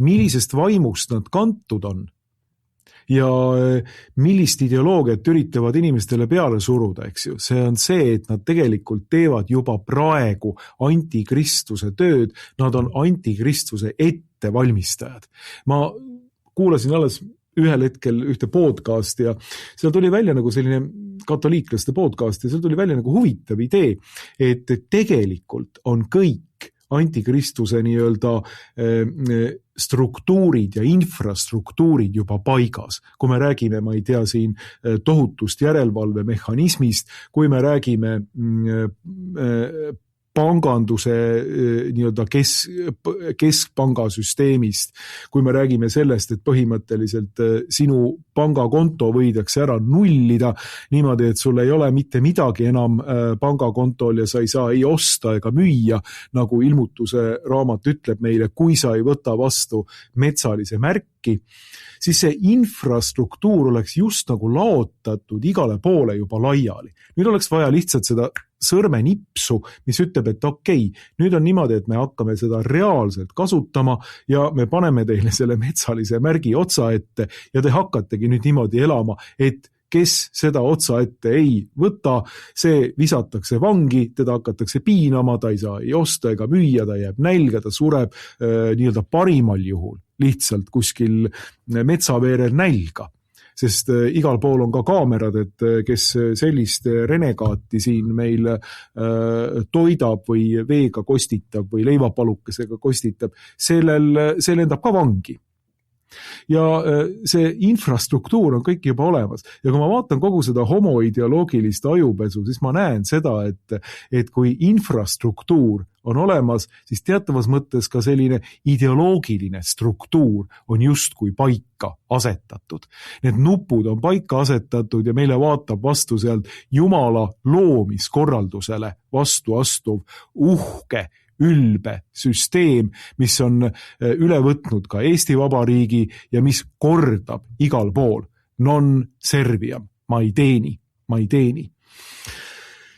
millisest vaimust nad kantud on ja millist ideoloogiat üritavad inimestele peale suruda, eks ju. See on see, et nad tegelikult teevad juba praegu antikristuse tööd, nad on antikristuse ettevalmistajad. Ma kuulasin alles ühel hetkel ühte podcasti ja seal tuli välja nagu selline katoliiklaste podcast ja seal tuli välja nagu huvitav idee, et tegelikult on kõik antikristuse nii-öelda struktuurid ja infrastruktuurid juba paigas. Kui me räägime, ma ei tea, siin tohutust järelevalvemehhanismist, kui me räägime panganduse nii-öelda keskpangasüsteemist, kui me räägime sellest, et põhimõtteliselt sinu pangakonto võidakse ära nullida niimoodi, et sul ei ole mitte midagi enam pangakontol ja sa ei saa ei osta ega müüa, nagu ilmutuse raamat ütleb meile, kui sa ei võta vastu metsalise märki, siis see infrastruktuur oleks just nagu laotatud igale poole juba laiali. Nüüd oleks vaja lihtsalt seda sõrmenipsu, mis ütleb, et okei, nüüd on niimoodi, et me hakkame seda reaalselt kasutama ja me paneme teile selle metsalise märgi otsa ette ja te hakkategi nüüd niimoodi elama, et kes seda otsa ette ei võta, see visatakse vangi, teda hakatakse piinama, ta ei saa ei osta ega müüa, ta jääb nälga, ta sureb nii-öelda parimal juhul lihtsalt kuskil metsaveerel nälga. Sest igal pool on ka kaamerad, et kes sellist renegaati siin meil toidab või veega kostitab või leivapalukesega kostitab, see lendab ka vangi. Ja see infrastruktuur on kõik juba olemas. Ja kui ma vaatan kogu seda homoideoloogilist ajupesu, siis ma näen seda, et kui infrastruktuur on olemas, siis teatavas mõttes ka selline ideoloogiline struktuur on justkui paika asetatud. Need nupud on paika asetatud ja meile vaatab vastu sealt Jumala loomiskorraldusele vastu astuv uhke ülbe süsteem, mis on üle võtnud ka Eesti Vabariigi ja mis kordab igal pool non serviam, ma ei teeni.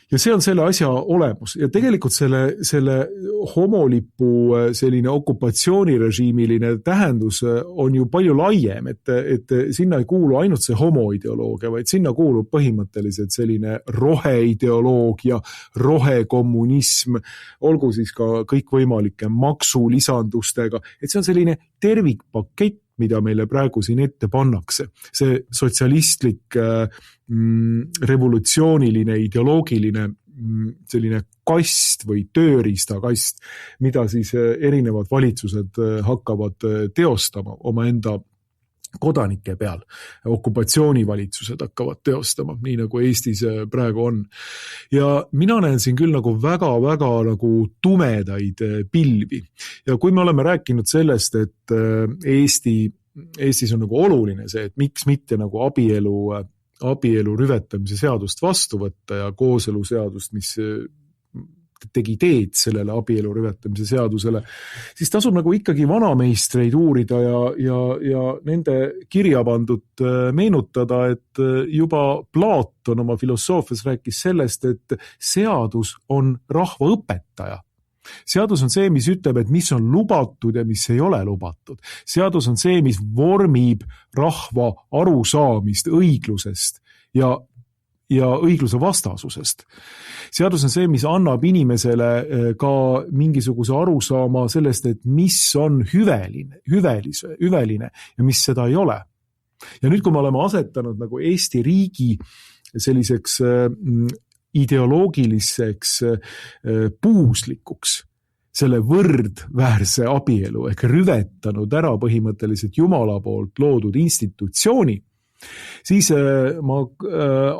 Ja see on selle asja olemus ja tegelikult selle homolipu selline okupatsioonirežiimiline tähendus on ju palju laiem, et sinna ei kuulu ainult see homoideoloogia, vaid sinna kuulub põhimõtteliselt selline roheideoloogia, rohekommunism, olgu siis ka kõikvõimalike maksulisandustega, et see on selline tervikpakett, mida meile praegu siin ette pannakse. See sotsialistlik, revolutsiooniline, ideoloogiline selline kast või tööriistakast, mida siis erinevad valitsused hakkavad teostama omaenda kodanike peal. Okupatsioonivalitsused hakkavad teostama, nii nagu Eestis praegu on. Ja mina näen siin küll nagu väga-väga nagu tumedaid pilvi. Ja kui me oleme rääkinud sellest, et Eestis on nagu oluline see, et miks mitte nagu abielu rüvetamise seadust vastu võtta ja kooseluseadust, mis tegi teed sellele abielu rüvetamise seadusele, siis tasub nagu ikkagi vanameistreid uurida ja nende kirja pandud meenutada, et juba Platon oma filosoofias rääkis sellest, et seadus on rahva õpetaja. Seadus on see, mis ütleb, et mis on lubatud ja mis ei ole lubatud. Seadus on see, mis vormib rahva arusaamist õiglusest ja õigluse vastasusest. Seadus on see, mis annab inimesele ka mingisuguse arusaama sellest, et mis on hüveline ja mis seda ei ole. Ja nüüd, kui me oleme asetanud nagu Eesti riigi selliseks ideoloogiliseks puuslikuks, selle võrdväärse abielu ehk rüvetanud ära põhimõtteliselt Jumala poolt loodud institutsiooni, siis ma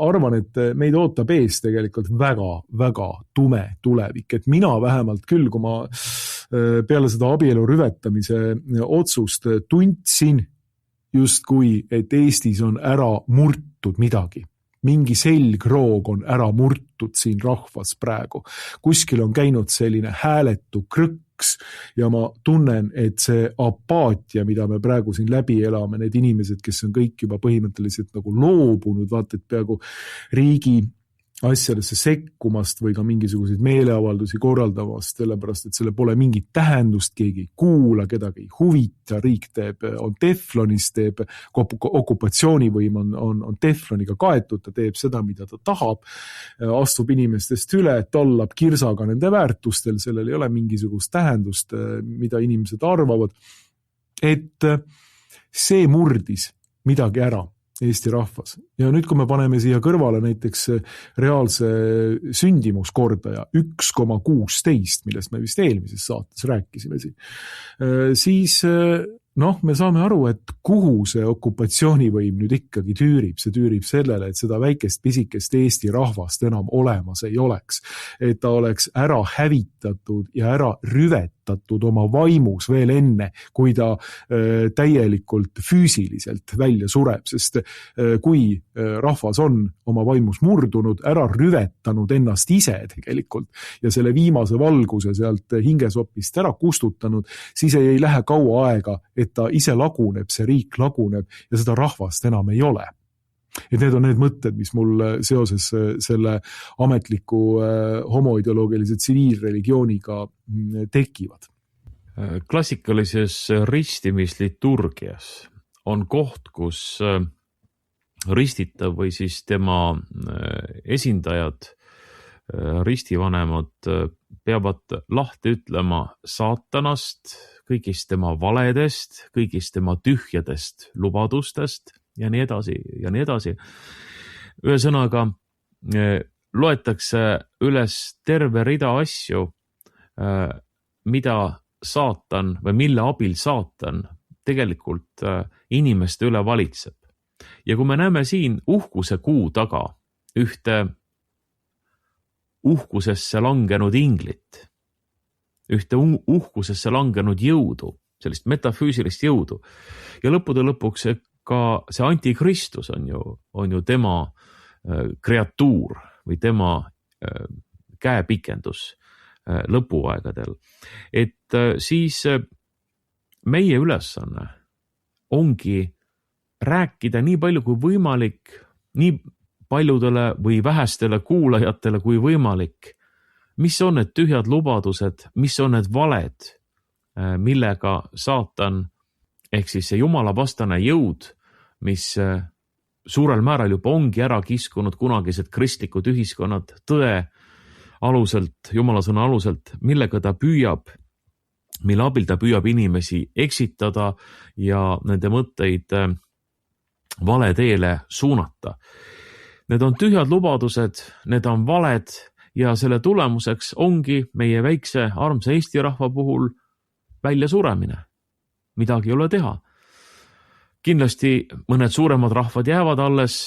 arvan, et meid ootab ees tegelikult väga tume tulevik, et mina vähemalt küll, kui ma peale seda abielu rüvetamise otsust tundsin justkui, et Eestis on ära murtud midagi. Mingi selgroog on ära murtud siin rahvas praegu. Kuskil on käinud selline hääletu krõks ja ma tunnen, et see apaatia, mida me praegu siin läbi elame, need inimesed, kes on kõik juba põhimõtteliselt nagu loobunud, vaata, et peaaegu riigi asjadesse sekkumast või ka mingisuguseid meeleavaldusi korraldamast, sellepärast, et selle pole mingit tähendust, keegi ei kuula, kedagi ei huvita, riik on teflonis, okupatsioonivõim on tefloniga kaetud, ta teeb seda, mida ta tahab, astub inimestest üle, tallab kirsaga nende väärtustel, sellel ei ole mingisugust tähendust, mida inimesed arvavad, et see murdis midagi ära. Eesti rahvas. Ja nüüd, kui me paneme siia kõrvale näiteks reaalse sündimuskordaja 1,16, millest me vist eelmises saates rääkisime siin, siis me saame aru, et kuhu see okupatsioonivõim nüüd ikkagi tüürib. See tüürib sellele, et seda väikest pisikest Eesti rahvast enam olemas ei oleks. Et ta oleks ära hävitatud ja ära rüvetatud oma vaimus veel enne, kui ta täielikult füüsiliselt välja sureb. Sest kui rahvas on oma vaimus murdunud, ära rüvetanud ennast ise tegelikult ja selle viimase valguse sealt hingesopist ära kustutanud, siis ei lähe kaua aega, et ta ise laguneb, see riik laguneb ja seda rahvast enam ei ole. Et need on need mõtted, mis mul seoses selle ametliku homoideoloogilise tsiviilreligiooniga tekivad. Klassikalises ristimisliturgias on koht, kus ristitav või siis tema esindajad, ristivanemad peavad lahti ütlema saatanast, kõigist tema valedest, kõigist tema tühjadest lubadustest ja nii edasi ja nii edasi. Ühesõnaga, loetakse üles terve rida asju, mida saatan või mille abil saatan tegelikult inimeste üle valitseb. Ja kui me näeme siin uhkuse kuu taga ühte uhkusesse langenud inglit, ühte uhkusesse langenud jõudu, sellist metafüüsilist jõudu. Ja lõppude lõpuks ka see antikristus on ju tema kreatuur või tema käepikendus lõpuaegadel. Et siis meie ülesanne ongi rääkida nii palju kui võimalik, nii paljudele või vähestele kuulajatele kui võimalik, mis on need tühjad lubadused, mis on need valed, millega saatan ehk siis see Jumala vastane jõud, mis suurel määral juba ongi ära kiskunud kunagised kristlikud ühiskonnad tõe aluselt, Jumala sõna aluselt, millega ta püüab, mille abil ta püüab inimesi eksitada ja nende mõtteid vale teele suunata. Need on tühjad lubadused, need on valed ja selle tulemuseks ongi meie väikse armsa Eesti rahva puhul välja suremine. Midagi ei ole teha. Kindlasti mõned suuremad rahvad jäävad alles,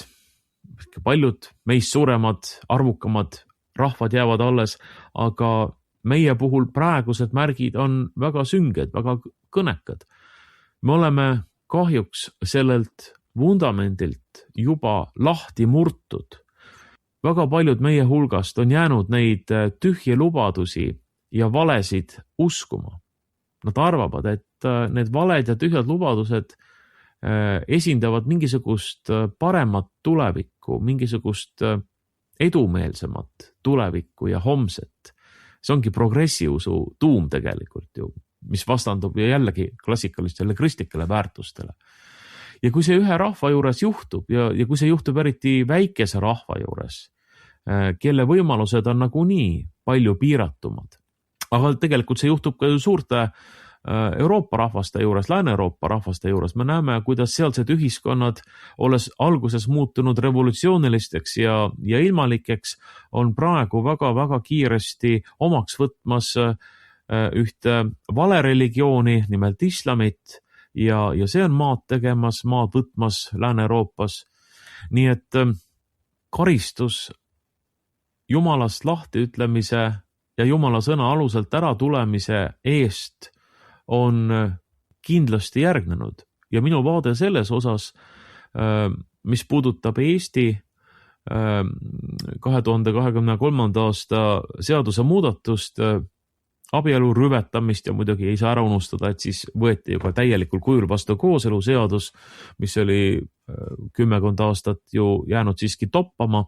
paljud meist suuremad, arvukamad rahvad jäävad alles, aga meie puhul praegused märgid on väga sünged, väga kõnekad. Me oleme kahjuks sellelt vundamendilt juba lahti murtud. Väga paljud meie hulgast on jäänud neid tühje lubadusi ja valesid uskuma. Nad arvavad, et need valed ja tühjad lubadused esindavad mingisugust paremat tulevikku, mingisugust edumeelsemat tulevikku ja homset. See ongi progressiusu tuum tegelikult ju, mis vastandub jällegi klassikalistele kristlikele väärtustele. Ja kui see ühe rahva juures juhtub ja kui see juhtub eriti väikese rahva juures, kelle võimalused on nagunii palju piiratumad, aga tegelikult see juhtub ka ju suurte Euroopa rahvaste juures, Lääne-Euroopa rahvaste juures, me näeme, kuidas sealsed ühiskonnad, olles alguses muutunud revolutsioonilisteks ja ilmalikeks, on praegu väga-väga kiiresti omaks võtmas ühte valereligiooni, nimelt islamit, ja see on maad võtmas Lääne-Euroopas. Nii et karistus Jumalast lahtiütlemise ja Jumala sõna aluselt ära tulemise eest on kindlasti järgnenud. Ja minu vaade selles osas, mis puudutab Eesti 2023. aasta seaduse muudatust, abielu rüvetamist ja muidugi ei saa ära unustada, et siis võeti juba täielikul kujul vastu kooseluseadus, mis oli 10 aastat ju jäänud siiski toppama.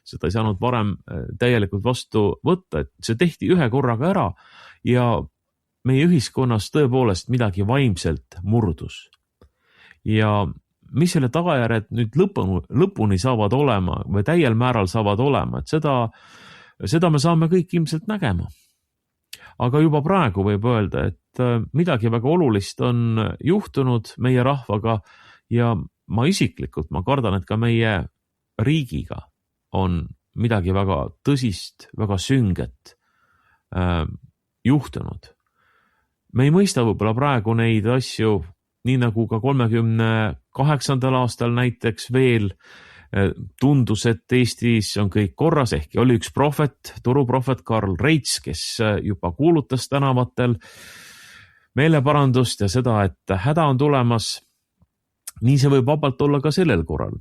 Seda ei saanud varem täielikult vastu võtta, et see tehti ühe korraga ära ja meie ühiskonnas tõepoolest midagi vaimselt murdus. Ja mis selle tagajärjed nüüd lõpuni saavad olema või täiel määral saavad olema, et seda me saame kõik ilmselt nägema. Aga juba praegu võib öelda, et midagi väga olulist on juhtunud meie rahvaga ja ma isiklikult, ma kardan, et ka meie riigiga on midagi väga tõsist, väga sünget juhtunud. Me ei mõista võib-olla praegu neid asju, nii nagu ka 38. aastal näiteks veel tundus, et Eestis on kõik korras, ehkki oli üks prohvet, turuprohvet Karl Reits, kes juba kuulutas tänavatel meeleparandust ja seda, et häda on tulemas. Nii see võib vabalt olla ka sellel korral.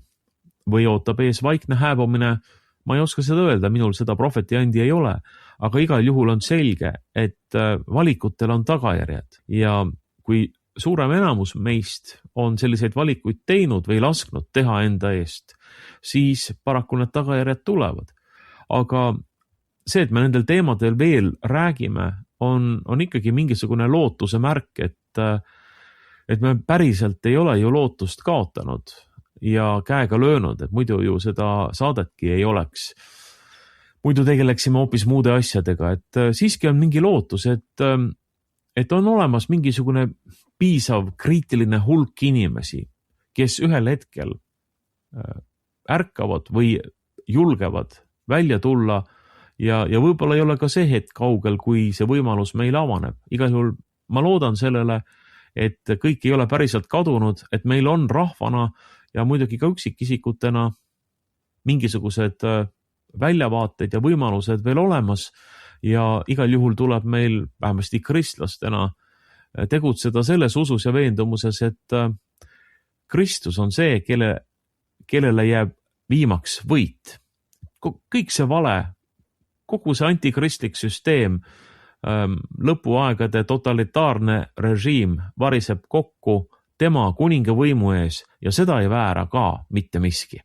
Või ootab ees vaikne hääbumine, ma ei oska seda öelda, minul seda prohveti andi ei ole, aga igal juhul on selge, et valikutel on tagajärjed ja kui suurem enamus meist on selliseid valikuid teinud või lasknud teha enda eest, siis paraku need tagajärjed tulevad. Aga see, et me nendel teemadel veel räägime, on ikkagi mingisugune lootuse märk, et me päriselt ei ole ju lootust kaotanud ja käega löönud, et muidu ju seda saadetki ei oleks. Muidu tegeleksime hoopis muude asjadega, et siiski on mingi lootus, et on olemas mingisugune piisav kriitiline hulk inimesi, kes ühel hetkel ärkavad või julgevad välja tulla ja võib-olla ei ole ka see hetk kaugel, kui see võimalus meile avaneb. Igal juhul ma loodan sellele, et kõik ei ole päriselt kadunud, et meil on rahvana ja muidugi ka üksikisikutena mingisugused väljavaated ja võimalused veel olemas ja igal juhul tuleb meil vähemasti kristlastena tegutseda selles usus ja veendumuses, et Kristus on see, kellele jääb viimaks võit. Kõik see vale, kogu see antikristlik süsteem, lõpuaegade totalitaarne režiim variseb kokku tema kuninga võimu ees ja seda ei väära ka mitte miski.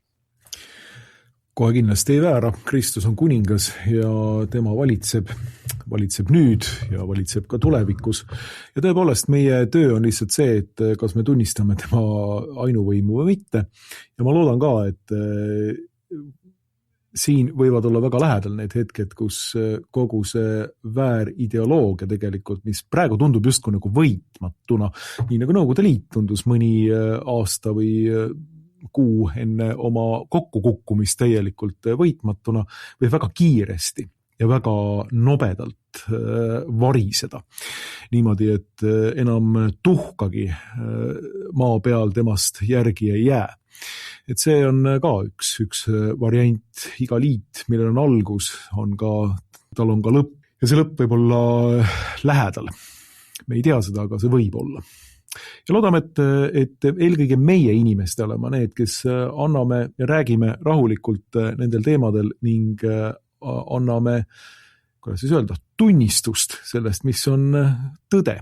Kohe kindlasti ei väära, Kristus on kuningas ja tema valitseb nüüd ja valitseb ka tulevikus. Ja tõepoolest meie töö on lihtsalt see, et kas me tunnistame tema ainuvõimu või mitte. Ja ma loodan ka, et siin võivad olla väga lähedal need hetked, kus kogu see väärideoloogia tegelikult, mis praegu tundub justkui nagu võitmatuna, nii nagu Nõukogude Liit tundus mõni aasta või kuu enne oma kokkukukkumist täielikult võitmatuna või väga kiiresti ja väga nobedalt variseda. Niimoodi, et enam tuhkagi maa peal temast järgi ei jää. Et see on ka üks variant, iga liit, millel on algus, tal on ka lõpp ja see lõpp võib olla lähedal. Me ei tea seda, aga see võib olla. Ja loodame, et eelkõige meie inimeste olema need, kes anname ja räägime rahulikult nendel teemadel ning anname, kuidas siis öelda, tunnistust sellest, mis on tõde.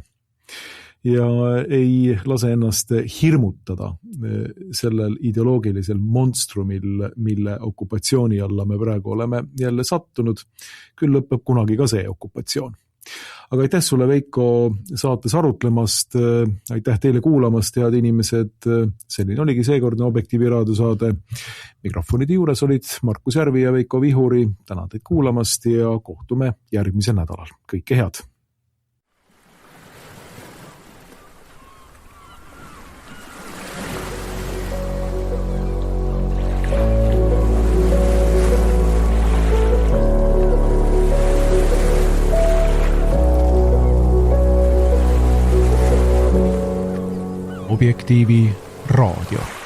Ja ei lase ennast hirmutada sellel ideoloogilisel monstrumil, mille okupatsiooni alla me praegu oleme jälle sattunud. Küll lõpeb kunagi ka see okupatsioon. Aga aitäh sulle, Veiko, saates arutlemast, aitäh teile kuulamast, head inimesed, selline oligi seekordne Objektiivi raadiosaade. Mikrofonide juures olid Markus Järvi ja Veiko Vihuri, tänan teid kuulamast ja kohtume järgmisel nädalal. Kõike head! Objektiivi raadio